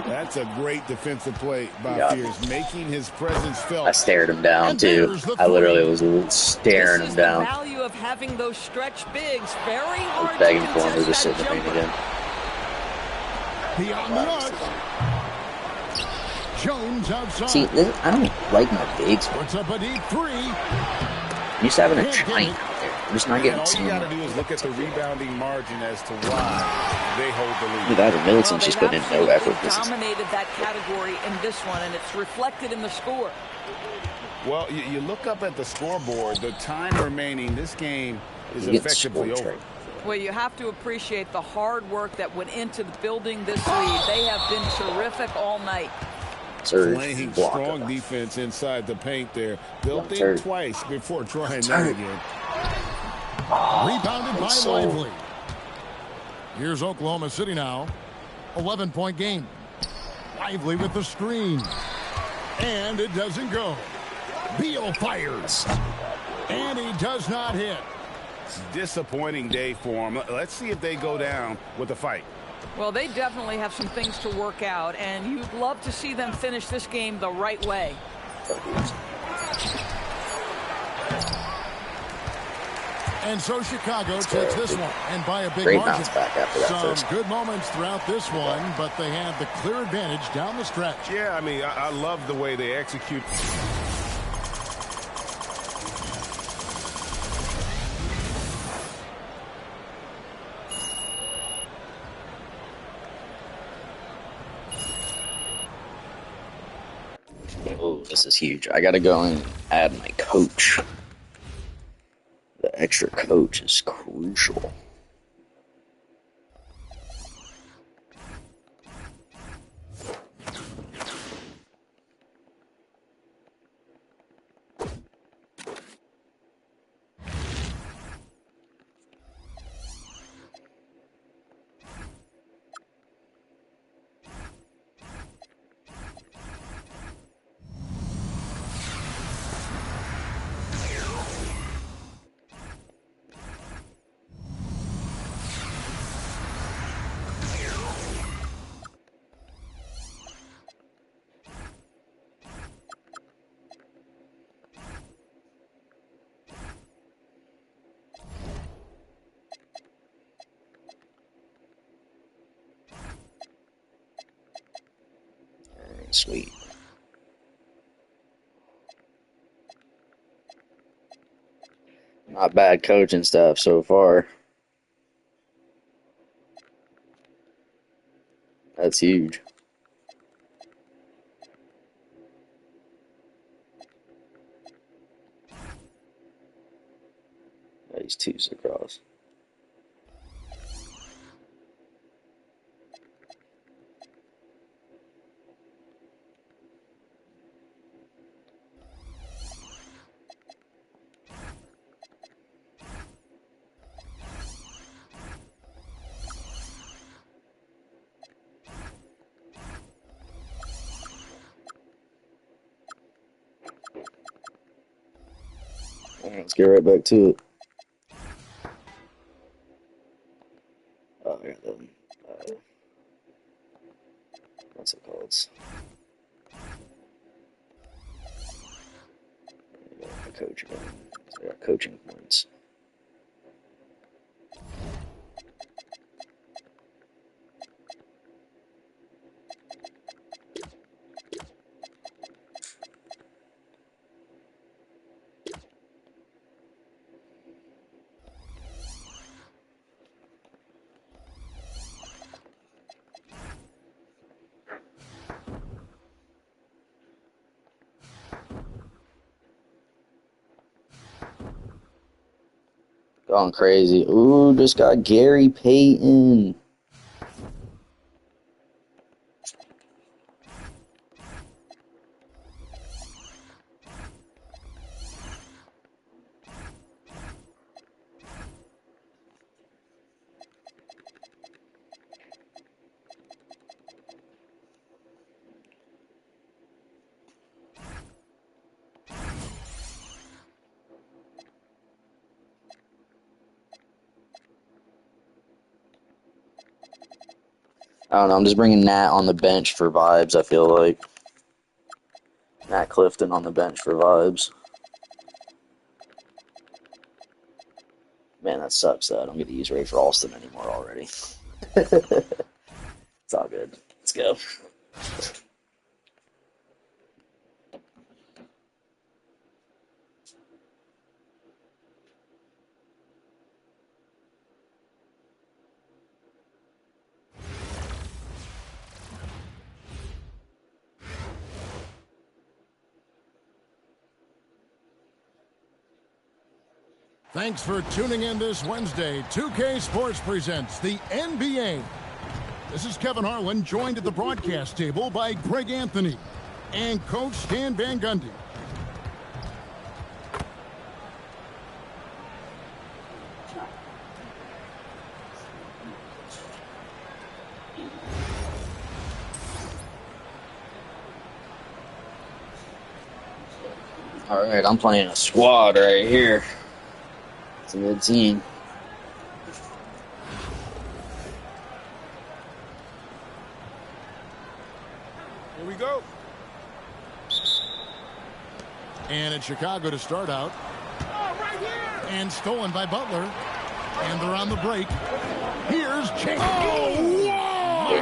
That's a great defensive play by Fears, making his presence felt. I stared him down, too. I literally was staring him down. The value of having those stretch bigs. Very hard I was begging to for him to just contest sit in the paint again. Beyond the arc. Jones outside. See, I don't like my bigs. Puts up a deep three. I'm used to having a giant out there. I'm just not getting all seen. you got to do is look at the rebounding margin as to why they hold the lead. That or Middleton's just putting in no effort. Dominated that category in this one, and it's reflected in the score. Well, you look up at the scoreboard. The time remaining, this game is effectively over. Well, you have to appreciate the hard work that went into building this lead. They have been terrific all night. Playing strong defense inside the paint there. They'll think twice before trying that again. Rebounded by Lively. Here's Oklahoma City now. 11-point game. Lively with the screen. And it doesn't go. Beal fires. And he does not hit. Disappointing day for them. Let's see if they go down with a fight. Well, they definitely have some things to work out, and you'd love to see them finish this game the right way. And so Chicago takes this one, and by a big Great margin. Bounce back after that Some good moments throughout this one, but they have the clear advantage down the stretch. Yeah, I mean, I love the way they execute. Oh, this is huge. I gotta go and add my coach. The extra coach is crucial. Sweet. Not bad coaching stuff so far. That's huge. He's twos across. Let's get right back to it. Oh, I got them. What's it called? I got my coach again. I got coaching points. Going crazy. Ooh, just got Gary Payton. I don't know, I'm just bringing Nat on the bench for vibes, I feel like. Nat Clifton on the bench for vibes. Man, that sucks, though. I don't get to use Rafe Ralston anymore already. It's all good. Let's go. Thanks for tuning in this Wednesday. 2K Sports presents the NBA. This is Kevin Harlan, joined at the broadcast table by Greg Anthony and Coach Stan Van Gundy. All right, I'm playing a squad right here. It's a good team. Here we go. And it's Chicago to start out. And stolen by Butler. And they're on the break. Here's Chambers. You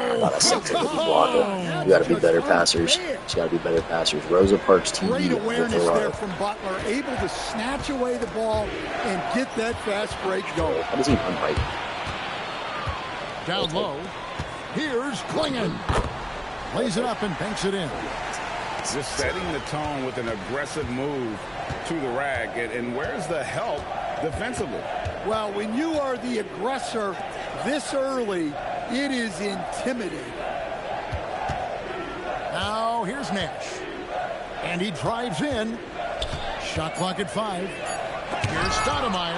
got to be better passers. You got to be better passers. Rosa Parks TV. Great awareness there from Butler, able to snatch away the ball and get that fast break going. How does he run right? Down low. Here's Klingon. Lays it up and banks it in. Just setting the tone with an aggressive move to the rack. And where's the help defensively? Well, when you are the aggressor this early, it is intimidating. Now here's Nash. And he drives in. Shot clock at 5. Here's Stoudemire.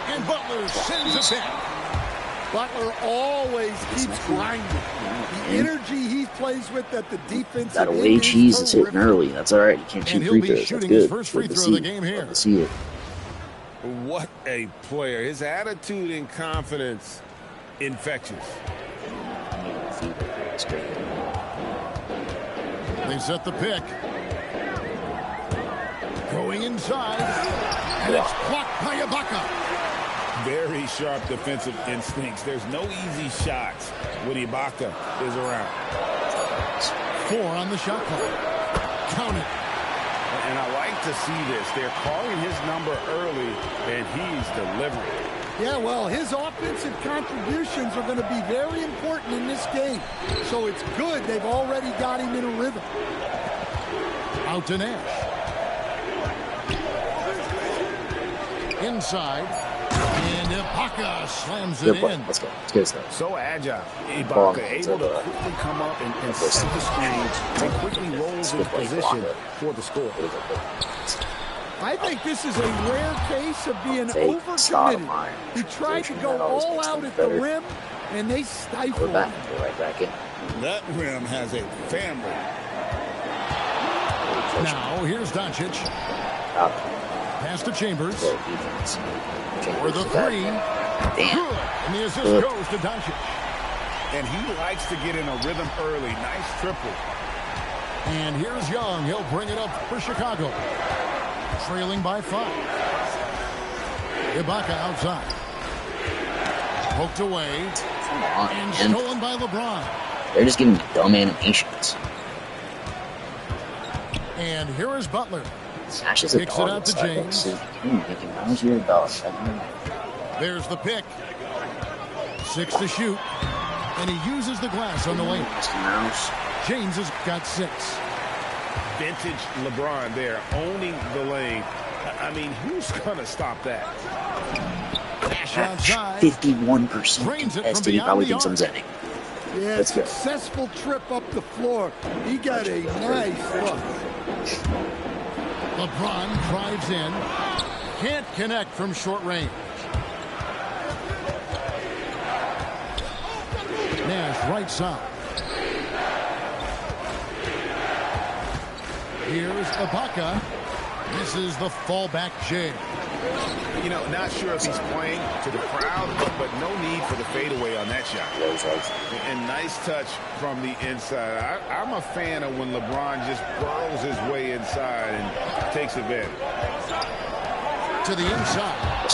And Butler sends it back. Butler always keeps grinding. The energy he plays with at the defensive That away cheese is hitting early. That's all right. You can't shoot free throws. That's good. His first free throw of the game here. Love to see it. What a player. His attitude and confidence, infectious. They set the pick. Going inside. And it's blocked by Ibaka. Very sharp defensive instincts. There's no easy shots when Ibaka is around. 4 on the shot clock. Count it. And I like to see this. They're calling his number early, and he's delivering. Yeah, well, his offensive contributions are going to be very important in this game. So it's good they've already got him in a rhythm. Out to Nash. Inside. And Ibaka slams it in. Let's go. Let's get stuff. So agile. Ibaka able to quickly come up and set the screen and quickly rolls into position for the score. I think this is a rare case of being overcommitted. He tried to go all out at the rim, and they stifled him. Right back in. That rim has a family. Now, here's Doncic. Pass to Chambers. For the 3. Damn. Good. And the assist goes to Doncic. And he likes to get in a rhythm early. Nice triple. And here's Young. He'll bring it up for Chicago. Trailing by 5. Ibaka outside. Poked away. And stolen by LeBron. They're just giving me dumb animations. And here is Butler. Kicks it out to James. There's the pick. 6 to shoot. And he uses the glass on the lane. James has got 6. Vintage LeBron there, owning the lane. I mean, who's going to stop that? Nash outside. 51% contested. He probably thinks I'm zenning. Yeah, successful trip up the floor. He got a nice look. LeBron drives in. Can't connect from short range. Nash right side. Here's Ibaka. This is the fallback J. You know, not sure if he's playing to the crowd, but no need for the fadeaway on that shot. And nice touch from the inside. I'm a fan of when LeBron just burrows his way inside and takes advantage. To the inside.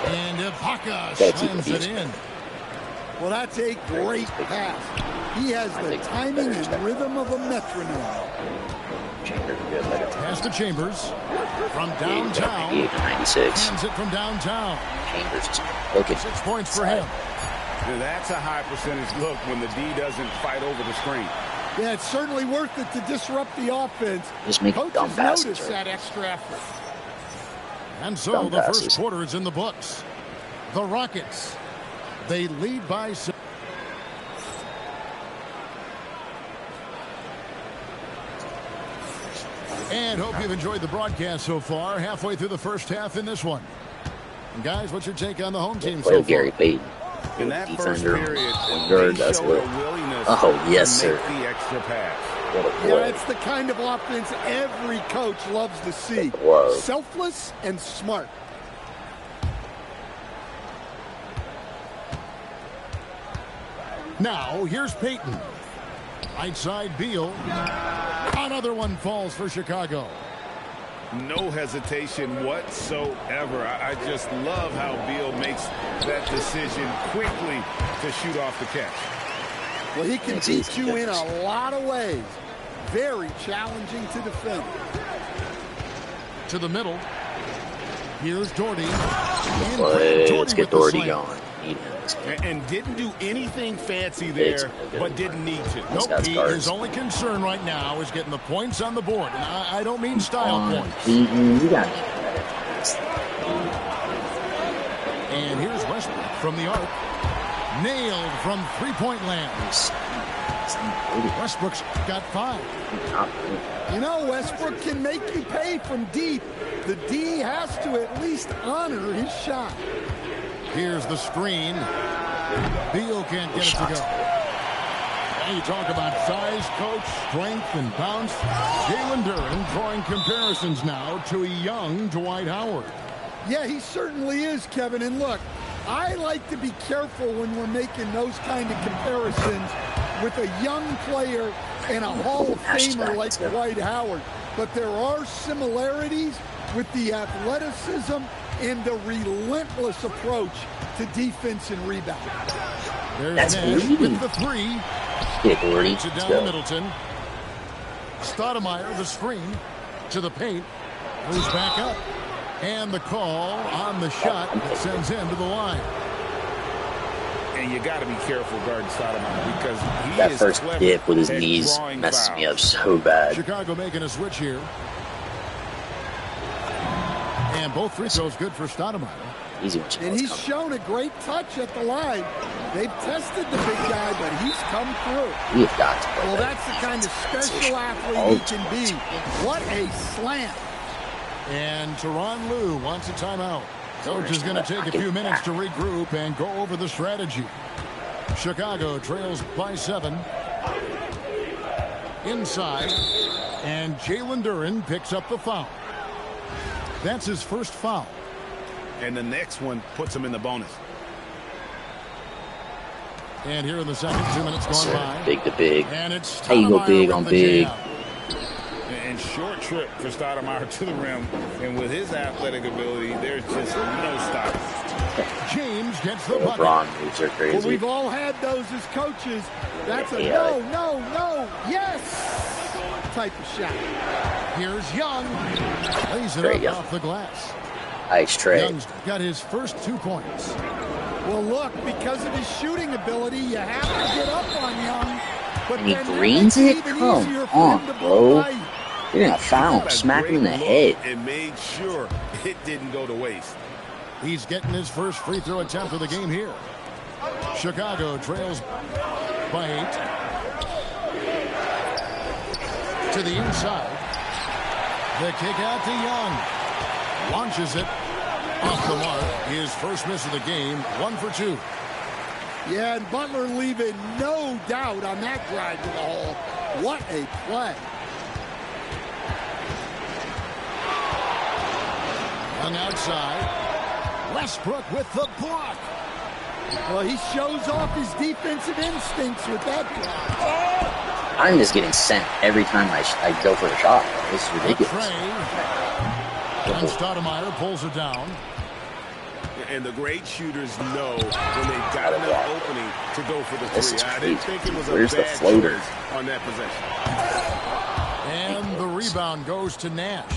And Ibaka slams it in. Well, that's a great pass. He has the timing and rhythm of a metronome. Pass to Chambers from downtown. 96. Hands it from downtown. Chambers is okay. 6 points for him. Now that's a high percentage look when the D doesn't fight over the screen. Yeah, it's certainly worth it to disrupt the offense. Just make dumb passes. Notice that extra effort. And so the first quarter is in the books. The Rockets, they lead by 6. And hope you've enjoyed the broadcast so far. Halfway through the first half in this one. And guys, what's your take on the home team so far? Gary Payton. In that first Defender, period, guard, that's showed what. a willingness Oh, yes, to sir. make the extra pass. Yeah, it's the kind of offense every coach loves to see. Whoa. Selfless and smart. Now, here's Payton. Right side, Beal. Another one falls for Chicago. No hesitation whatsoever. I just love how Beal makes that decision quickly to shoot off the catch. Well, he can beat you in a lot of ways. Very challenging to defend. To the middle. Here's Doherty. Let's get Doherty going. And didn't do anything fancy there, but didn't need to. Nope, his only concern right now is getting the points on the board. And I don't mean style points. You got it. And here's Westbrook from the arc. Nailed from three-point land. Westbrook's got 5. You know, Westbrook can make you pay from deep. The D has to at least honor his shot. Here's the screen. Beal can't get it to go. And you talk about size, coach, strength, and bounce. Jalen Duren drawing comparisons now to a young Dwight Howard. Yeah, he certainly is, Kevin. And look, I like to be careful when we're making those kind of comparisons with a young player and a Hall of Famer like Dwight Howard. But there are similarities with the athleticism and the relentless approach to defense and rebound. There's Nash with the 3. Yeah, Doherty. It down to Middleton. Stoudemire, the screen to the paint. Moves back up. And the call on the shot that sends him to the line. And you got to be careful guarding Stoudemire because he that is first dip with his at knees messes fouls. me up so bad. Chicago making a switch here. And both free throws good for Stoudemire. Easy. And he's shown a great touch at the line. They've tested the big guy, but he's come through. We've got to Well, that's the kind of special athlete he can be. What a slam. And Tyronn Lue wants a timeout. Coach is going to take a few minutes to regroup and go over the strategy. Chicago trails by 7. Inside. And Jalen Duren picks up the foul. That's his first foul. And the next one puts him in the bonus. And here in the second, 2 minutes gone by. Big to big. And it's how you go big on big. And short trip for Stoudemire to the rim. And with his athletic ability, there's just no stopping. James gets the bucket. LeBron moves are crazy. Well, we've all had those as coaches. That's a no, yes type of shot. Here's Young. Lays it up off the glass. Ice Trey. Young's got his first 2 points. Well, look, because of his shooting ability, you have to get up on Young. But and he greens it? Come on, bro. You're going to foul him, smack him in the head. And made sure it didn't go to waste. He's getting his first free throw attempt of the game here. Chicago trails by 8. To the inside. The kick out to Young. Launches it off the mark. His first miss of the game, 1 for 2. Yeah, and Butler leaving no doubt on that drive to the hole. What a play. Young outside. Westbrook with the block. Well, he shows off his defensive instincts with that block. I'm just getting sent every time I go for a shot. This is ridiculous. And Stoudemire pulls it down. And the great shooters know when they've got an opening to go for the 3. I didn't think it was a bad choice on that possession. And the rebound goes to Nash.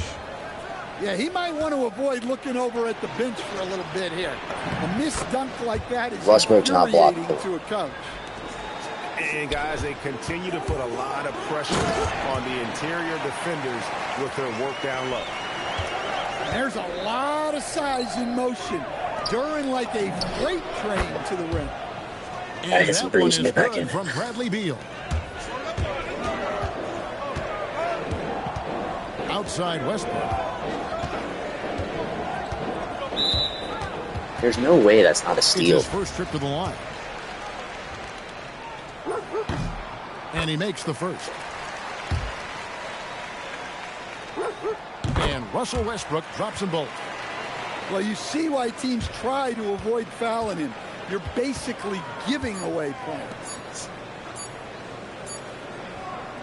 Yeah, he might want to avoid looking over at the bench for a little bit here. A missed dunk like that is infuriating to a coach. And guys, they continue to put a lot of pressure on the interior defenders with their work down low. There's a lot of size in motion during like a freight train to the rim. And that one is good from Bradley Beal. Outside Westbrook. There's no way that's not a steal. It's his first trip to the line. And he makes the first. And Russell Westbrook drops them both. Well, you see why teams try to avoid fouling him. You're basically giving away points.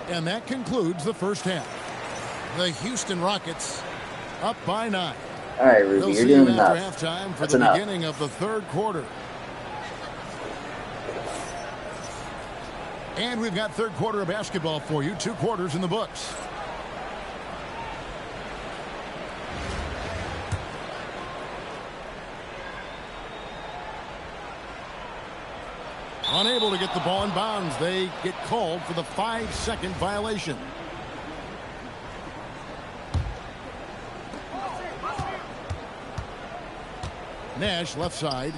And that concludes the first half. The Houston Rockets up by 9. All right, Ruby, you're doing enough. Halftime for That's the enough. beginning of the third quarter. And we've got third quarter of basketball for you. 2 quarters in the books. Unable to get the ball in bounds. They get called for the 5-second violation. Nash left side.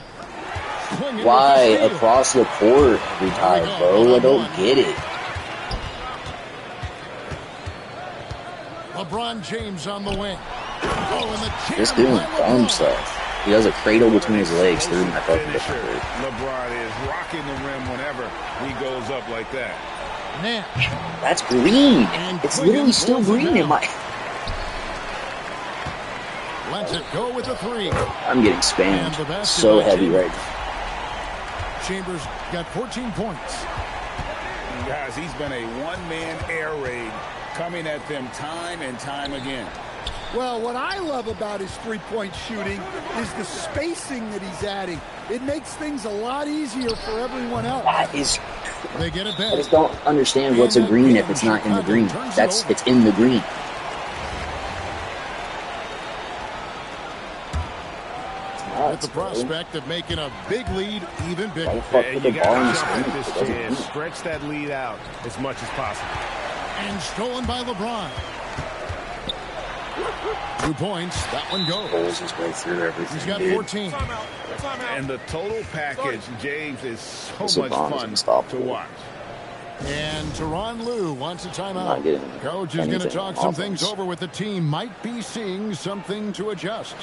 Why across the court every time, bro? I don't get it. LeBron James on the wing. Oh, and Just doing dumb stuff. He does a cradle between his legs through my fucking defender. LeBron is rocking the rim whenever he goes up like that. Nash. That's green. It's literally still green in my... Lets it go with the 3. I'm getting spammed so heavy right now. Chambers got 14 points. Guys, he's been a one-man air raid coming at them time and time again. Well, what I love about his three-point shooting is the spacing that he's adding. It makes things a lot easier for everyone else. That is... They get it back. I just don't understand what's a green if it's not in the green. It's in the green. With the prospect of making a big lead even bigger. You got to jump at this chance. Stretch that lead out as much as possible. And stolen by LeBron. 2 points. That one goes. Pulls his way through everything. He's got 14. And the total package, James, is so much fun to watch. And Tyronn Lue wants a timeout. Coach is going to talk some things over with the team. Might be seeing something to adjust.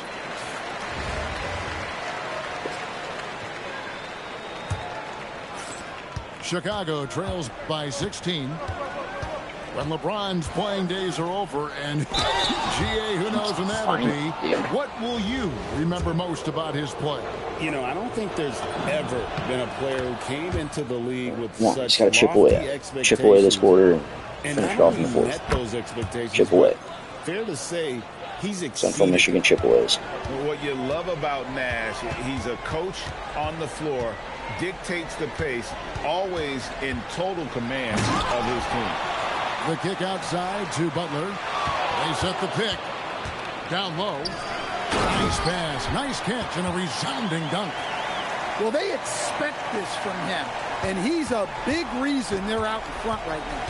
Chicago trails by 16. When LeBron's playing days are over, and GA, who knows when that'll be, what will you remember most about his play? You know, I don't think there's ever been a player who came into the league with such lofty expectations. Chip away this quarter and finish off in the fourth. Met those expectations. Chip away. Fair to say, he's exceeded. Central Michigan chip aways. What you love about Nash, he's a coach on the floor, dictates the pace, always in total command of his team. The kick outside to Butler. They set the pick. Down low. Nice pass. Nice catch and a resounding dunk. Well, they expect this from him, and he's a big reason they're out in front right now.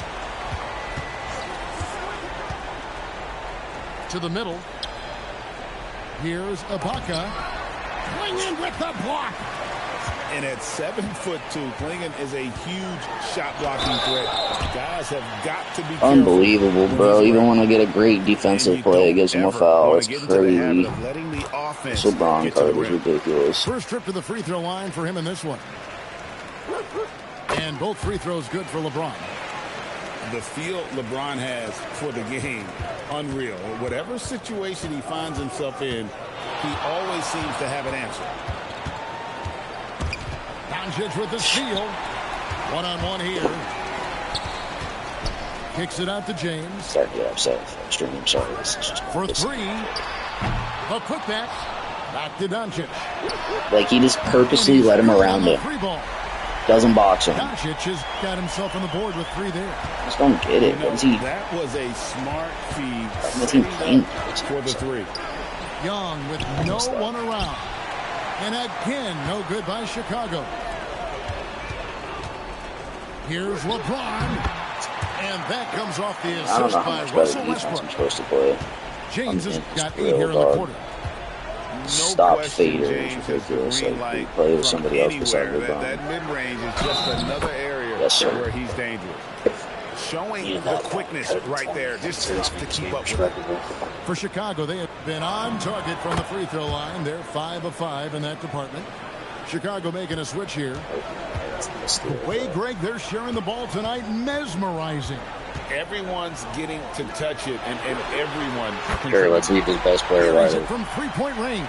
To the middle. Here's Ibaka. Clingan with the block. And at 7'2", Clingan is a huge shot blocking threat. Guys have got to be unbelievable, bro. Even when I get a great defensive play, it gives him a foul. It's crazy. This LeBron card is ridiculous. First trip to the free throw line for him in this one. And both free throws good for LeBron. The feel LeBron has for the game, unreal. Whatever situation he finds himself in, he always seems to have an answer. Doncic with the steal. One-on-one here. Kicks it out to James. Sorry to get upset. I'm sorry. This is just for 3. A putback. Back to Doncic. Like, he just purposely let him around him. Doesn't box him. Doncic has got himself on the board with 3 there. I just don't get it. That was a smart feed for the 3. Young with no one around. And again, no good by Chicago. Here's LeBron. And that comes off the assist by Russell Westbrook. I'm supposed to play. James has got 8 here in the quarter. No Stop question, fader. James has the green light play with somebody else besides anywhere. LeBron. That mid-range is just another area where he's dangerous. Showing the quickness right there. Just tough to keep up with. For Chicago, they have been on target from the free throw line. They're 5 of 5 in that department. Chicago making a switch here. The way, Greg, they're sharing the ball tonight, mesmerizing. Everyone's getting to touch it, and everyone. Sure, let's leave his best player right from three-point range.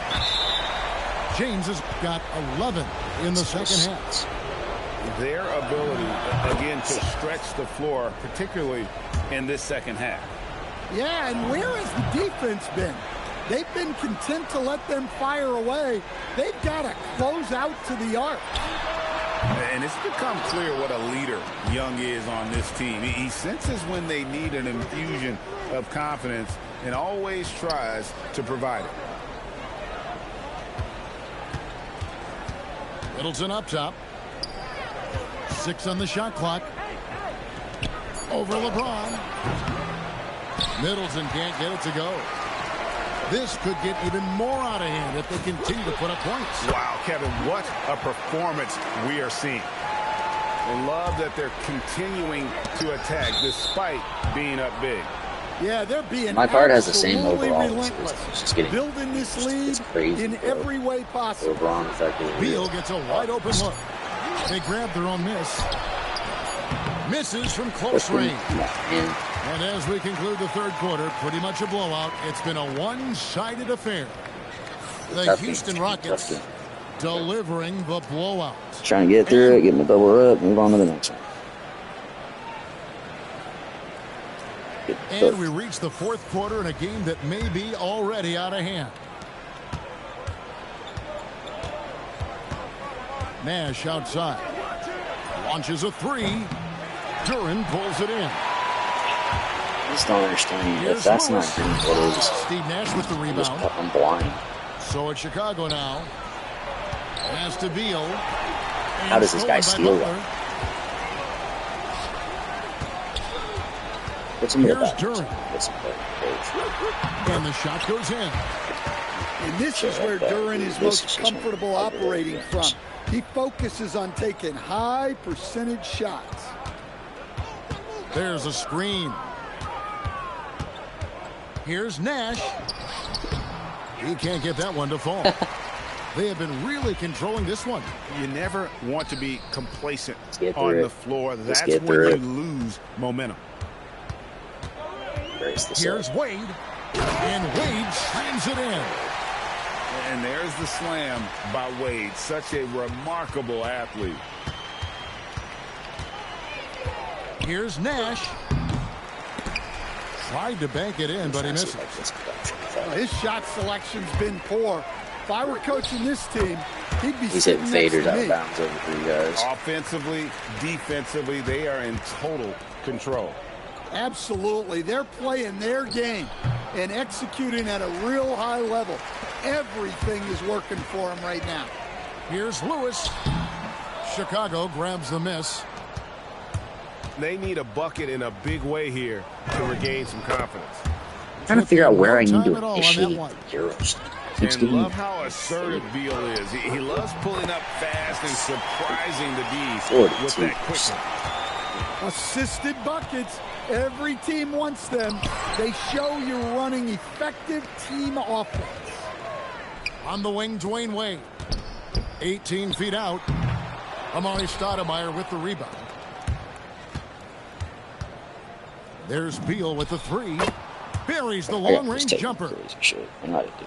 James has got 11 in the second half. Their ability, again, to stretch the floor, particularly in this second half. Yeah, and where has the defense been? They've been content to let them fire away. They've got to close out to the arc. And it's become clear what a leader Young is on this team. He senses when they need an infusion of confidence and always tries to provide it. Middleton up top. 6 on the shot clock. Over LeBron. Middleton can't get it to go. This could get even more out of hand if they continue to put up points. Wow, Kevin, what a performance we are seeing. I love that they're continuing to attack despite being up big. Yeah, they're being my card has the same overall. Relentless. It's just getting building this lead crazy, in every way possible. LeBron effectively. Beal gets a wide open look. They grab their own miss. Misses from close range. And as we conclude the third quarter, pretty much a blowout. It's been a one-sided affair. The Houston Rockets delivering the blowout. Trying to get through it, get my double up, move on to the next one. And we reach the fourth quarter in a game that may be already out of hand. Nash outside. Launches a three. Duran pulls it in. I just don't understand. If that's not green, what is? Steve Nash with the rebound. I'm blind. So it's Chicago now. Pass to Beal. How does this guy steal that? What's in Here's Duran. And the shot goes in. And this is where Duran is most comfortable operating from. He focuses on taking high percentage shots. There's a screen. Here's Nash. He can't get that one to fall. They have been really controlling this one. You never want to be complacent on the floor. That's when you lose momentum. Here's Wade. And Wade slams it in. And there's the slam by Wade. Such a remarkable athlete. Here's Nash. Tried to bank it in, but he misses. His shot selection's been poor. If I were coaching this team, he'd be He's hitting faders out of bounds over 3 guys. Offensively, defensively, they are in total control. Absolutely. They're playing their game and executing at a real high level. Everything is working for them right now. Here's Lewis. Chicago grabs the miss. They need a bucket in a big way here to regain some confidence. I'm trying to figure out where I need to initiate the Euros. And love how assertive Beal is. He loves pulling up fast and surprising the D with that quickness. Assisted buckets. Every team wants them. They show you're running effective team offense. On the wing, Dwayne Wade. 18 feet out. Amari Stoudemire with the rebound. There's Beal with the three. Buries the long-range jumper.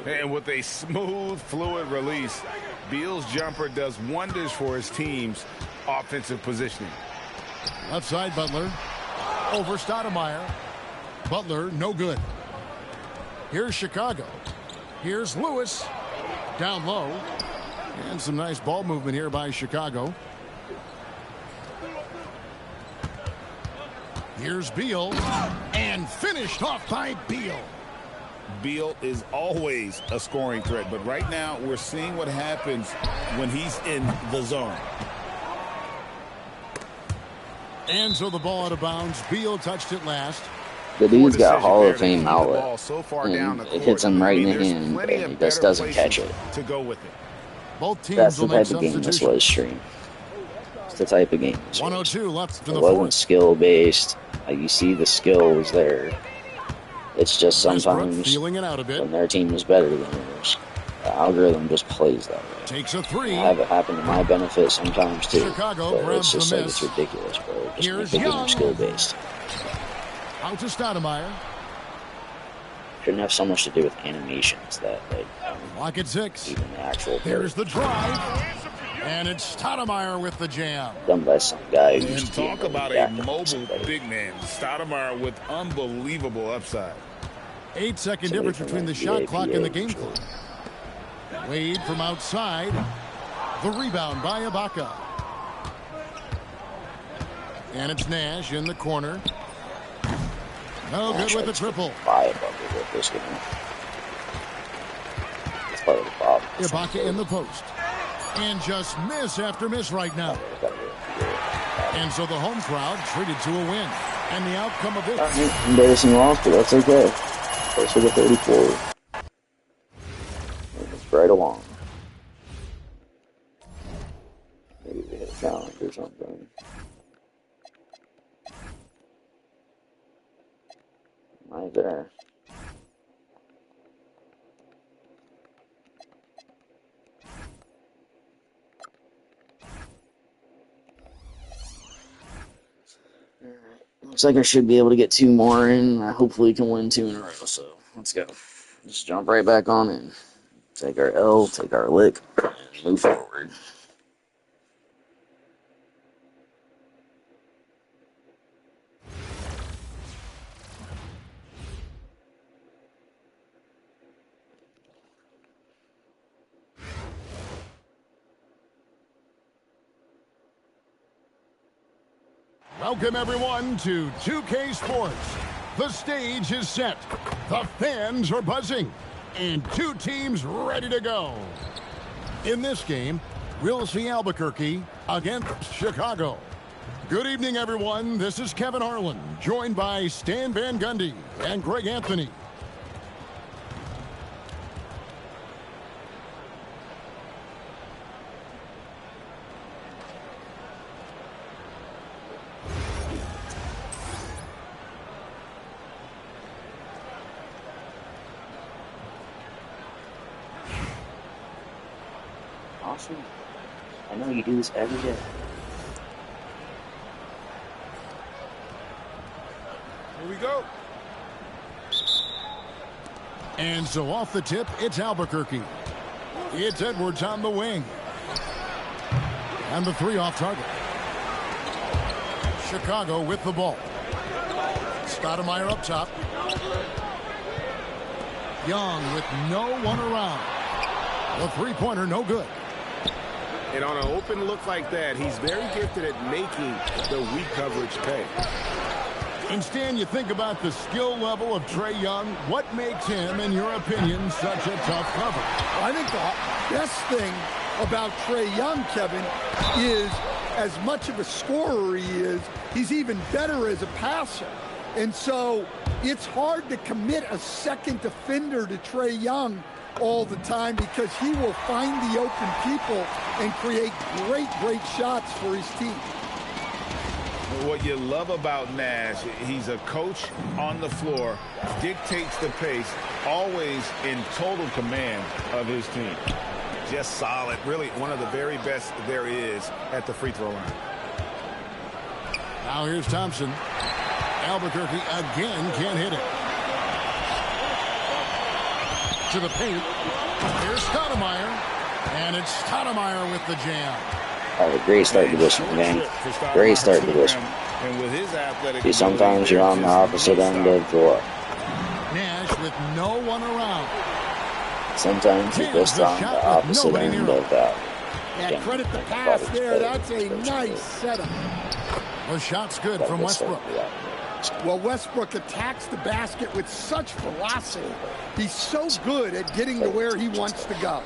And with a smooth, fluid release, Beal's jumper does wonders for his team's offensive positioning. Left side, Butler. Over Stoudemire. Butler, no good. Here's Chicago. Here's Lewis. Down low. And some nice ball movement here by Chicago. Here's Beal. And finished off by Beal. Beal is always a scoring threat, but right now we're seeing what happens when he's in the zone. And so the ball out of bounds. Beal touched it last. The dude's got Hall of Fame outlet, and it hits him right in the hand, and he just doesn't catch it. That's the type of game this was, Stream. It's the type of game this was. It wasn't skill-based. Like, you see the skill was there. It's just sometimes when their team is better than yours, the algorithm just plays that way. Takes a three. I have it happen to my benefit sometimes too, but it's just like it's ridiculous, bro. Just make the game skill-based. Out to Stoudemire. Shouldn't have so much to do with animations that, like, lock at 6. Even the actual. There's the drive, and it's Stoudemire with the jam. Done by some guy who's and talk about a mobile big man. Stoudemire with unbelievable upside. 8-second difference between the shot clock and the game clock. Wade from outside. The rebound by Ibaka. And it's Nash in the corner. No good with the triple. Ibaka in the post. And just miss after miss right now. And so the home crowd treated to a win. And the outcome of it. Embarrassing loss, but that's okay. First for the 34. It's right along. Maybe we hit a challenge or something. Right there. Looks like I should be able to get 2 more in. I hopefully can win 2 in a row. So let's go. Just jump right back on in. Take our L, take our lick, and move forward. Welcome, everyone, to 2K Sports. The stage is set. The fans are buzzing. And 2 teams ready to go. In this game, we'll see Albuquerque against Chicago. Good evening, everyone. This is Kevin Harlan, joined by Stan Van Gundy and Greg Anthony. Awesome. I know you do this every day. Here we go. And so off the tip, it's Albuquerque. It's Edwards on the wing. And the 3 off target. Chicago with the ball. Stoudemire up top. Young with no one around. The 3-pointer no good. And on an open look like that, he's very gifted at making the weak coverage pay. And Stan, you think about the skill level of Trae Young. What makes him, in your opinion, such a tough cover? I think the best thing about Trae Young, Kevin, is as much of a scorer he is, he's even better as a passer. And so it's hard to commit a second defender to Trae Young all the time because he will find the open people and create great shots for his team. What you love about Nash, he's a coach on the floor, dictates the pace, always in total command of his team. Just solid, really one of the very best there is at the free throw line. Now here's Thompson. Albuquerque again can't hit it. To the paint. Here's Stoudemire. And it's Stoudemire with the jam. Oh, great start to this one, man. Great start to this one. And with his athletic, see, sometimes you're on the opposite end of the what? Nash with no one around. Sometimes you're just on the opposite end of that. Yeah, credit the pass there. That's a nice setup. The shot's good from Westbrook. Well, Westbrook attacks the basket with such velocity. He's so good at getting to where he wants to go.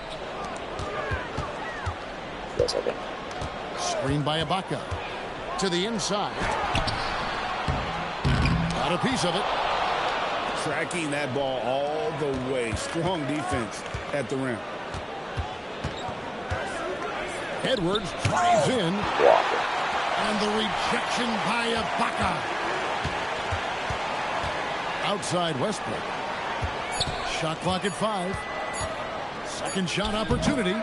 Screen by Ibaka. To the inside. Got a piece of it. Tracking that ball all the way. Strong defense at the rim. Edwards drives in. And the rejection by Ibaka. Outside Westbrook. Shot clock at 5. Second shot opportunity.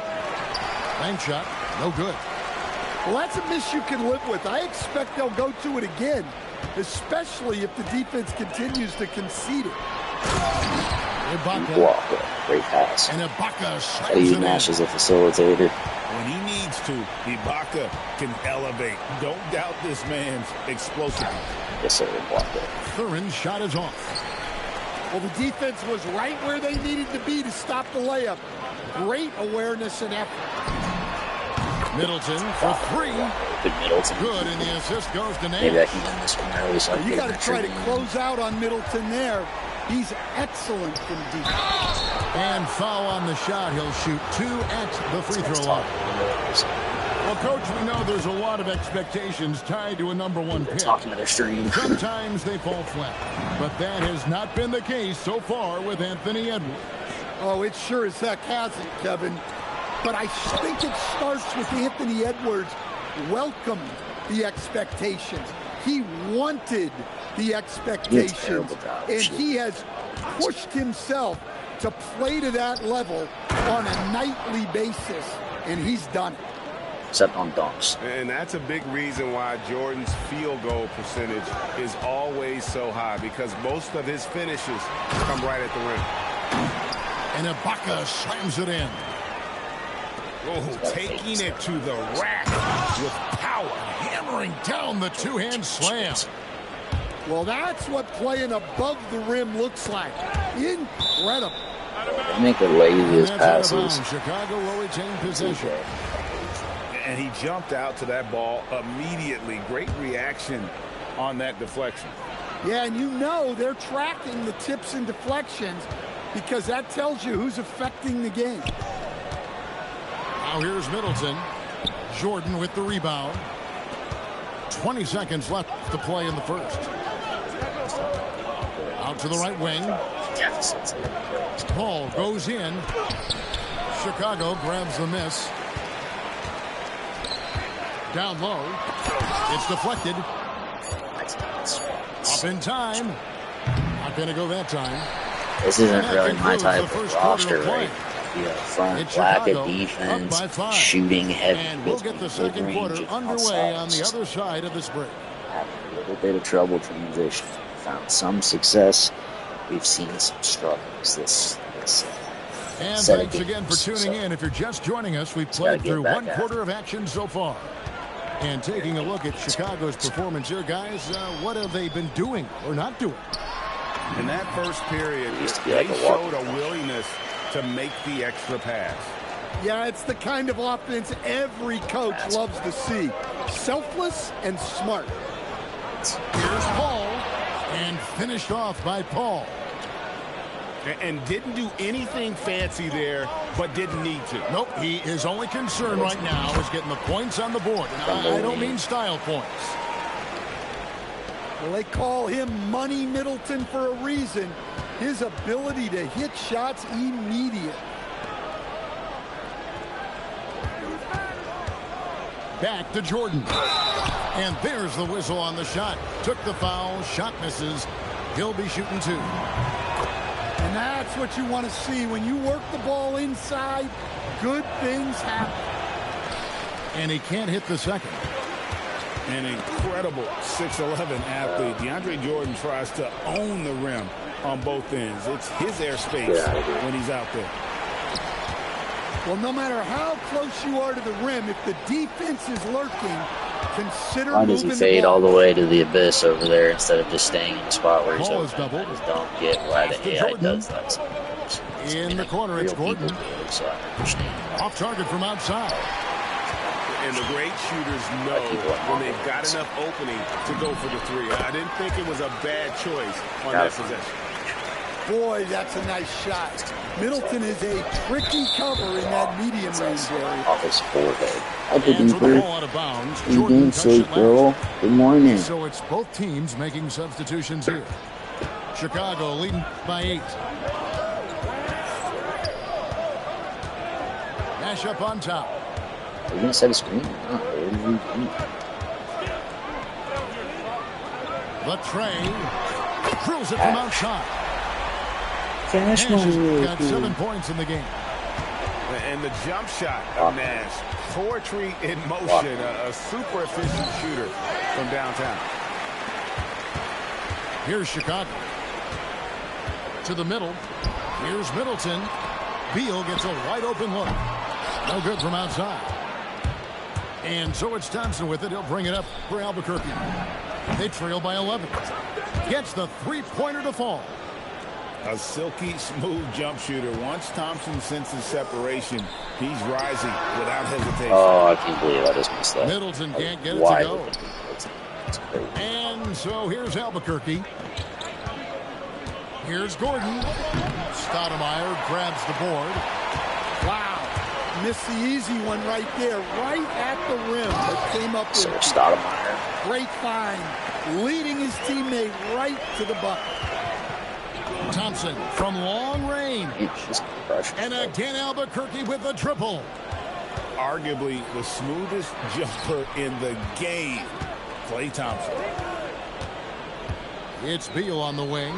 Bank shot. No good. Well, that's a miss you can live with. I expect they'll go to it again, especially if the defense continues to concede it. Ibaka. Great pass. And Ibaka slams it Nash as a facilitator. When he needs to, Ibaka can elevate. Don't doubt this man's explosiveness. Yes, sir. Ibaka. Thurin's shot is off. Well, the defense was right where they needed to be to stop the layup. Great awareness and effort. Middleton for 3. Good Middleton. Good, and the assist goes to Nash. Maybe I can win this one early. So you got to try to close out on Middleton there. He's excellent from deep. And foul on the shot. He'll shoot 2 at the free throw line. Well, Coach, we know there's a lot of expectations tied to a #1 pick. Talking to their stream. Sometimes they fall flat, but that has not been the case so far with Anthony Edwards. Oh, it sure as heck hasn't, Kevin. But I think it starts with Anthony Edwards welcomed the expectations. He wanted the expectations, and he has pushed himself to play to that level on a nightly basis, and he's done it. Except on dunks. And that's a big reason why Jordan's field goal percentage is always so high, because most of his finishes come right at the rim. And Ibaka slams it in. Oh, taking it to the rack with power, hammering down the two-hand slam. Well, that's what playing above the rim looks like. Incredible. They make the laziest passes. Chicago will retain possession. And he jumped out to that ball immediately. Great reaction on that deflection. Yeah, and you know they're tracking the tips and deflections because that tells you who's affecting the game. Now here's Middleton. Jordan with the rebound. 20 seconds left to play in the first. Out to the right wing. Paul goes in. Chicago grabs the miss. Down low. It's deflected. Up in time. Not going to go that time. This isn't really my type of roster, right? Front, lack of defense, shooting heavy. And we'll get the second quarter underway on the other side of this break. Having a little bit of trouble transition. Found some success. We've seen some struggles this and thanks again for tuning in. If you're just joining us, we've played through one quarter of action so far. And taking a look at Chicago's performance here, guys, what have they been doing or not doing? In that first period, they showed a willingness to make the extra pass. Yeah, it's the kind of offense every coach loves to see. Selfless and smart. Here's Paul, and finished off by Paul. And didn't do anything fancy there, but didn't need to. Nope, his only concern right now is getting the points on the board. And I don't mean style points. Well, they call him Money Middleton for a reason. His ability to hit shots immediate. Back to Jordan. And there's the whistle on the shot. Took the foul, shot misses. He'll be shooting 2. And that's what you want to see. When you work the ball inside, good things happen. And he can't hit the second. An incredible 6'11" athlete. DeAndre Jordan tries to own the rim on both ends. It's his airspace when he's out there. Well, no matter how close you are to the rim, if the defense is lurking, consider why does he fade all the way to the abyss over there instead of just staying in the spot where he's over? I just don't get why the AI does that sometimes. In the corner, it's Gordon. So I understand. Off target from outside. And the great shooters know when they've got enough opening to go for the 3. I didn't think it was a bad choice on that possession. Boy, that's a nice shot. Middleton is a tricky cover in that medium range area. Off his forehead. I didn't out of bounds. You didn't say, girl. Good morning. So it's both teams making substitutions here. Chicago leading by 8. Nash up on top. Are you going to set a screen? Oh, the tray. Drills it from outside. Cash Nash has got 7 points in the game. And the jump shot of Nash. Poetry in motion. A super efficient shooter from downtown. Here's Chicago. To the middle. Here's Middleton. Beal gets a wide open look. No good from outside. And so it's Thompson with it. He'll bring it up for Albuquerque. They trail by 11. Gets the three-pointer to fall. A silky smooth jump shooter. Once Thompson senses separation, he's rising without hesitation. Oh, I can't believe I just missed that. Middleton can't get it to go. And so here's Albuquerque. Here's Gordon. Stoudemire grabs the board. Wow. Missed the easy one right there, right at the rim. That came up with Stoudemire. Great find. Leading his teammate right to the bucket. Thompson from long range. And again Albuquerque with the triple. Arguably the smoothest jumper in the game. Klay Thompson. It's Beal on the wing.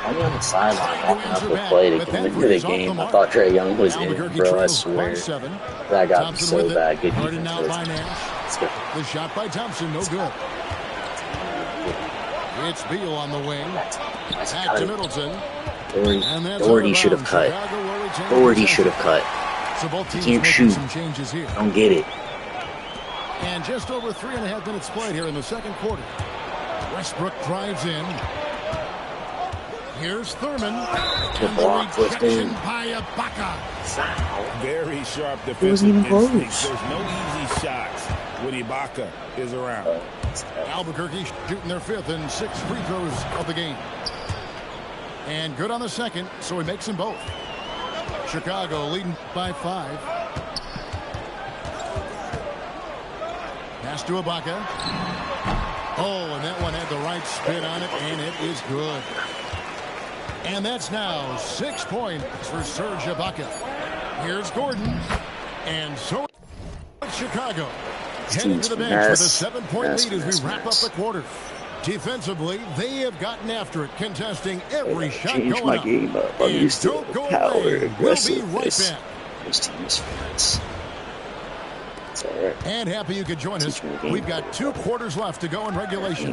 I'm on the sideline walking up with play to come into the game. I thought Trae Young was in, bro. I swear. That got me so bad. Good defense. Let's go. The shot by Thompson, no good. It's Beal on the wing. Back to Middleton. Doherty should have cut. Doherty should have cut. So both teams Can't shoot. some changes here. Don't get it. And just over 3.5 minutes played here in the second quarter. Westbrook drives in. Here's Thurman. Good block, Clifton. By Ibaka. Very sharp It wasn't even defensive close. instinct. There's no easy shots when Ibaka is around. Albuquerque shooting their 5th and 6th free throws of the game. And good on the second, so he makes them both. Chicago leading by 5. Pass to Ibaka. Oh, and that one had the right spin on it, and it is good. And that's now 6 points for Serge Ibaka. Here's Gordon. And so it's Chicago. Heading to the bench with a 7-point lead as we wrap up the quarter. Defensively, they have gotten after it, contesting every shot going my up. game up. I'm used to Don't go power away. We'll be right aggressiveness. back. This team is fast. It's all right. And happy you could join us. We've got 2 quarters left to go in regulation.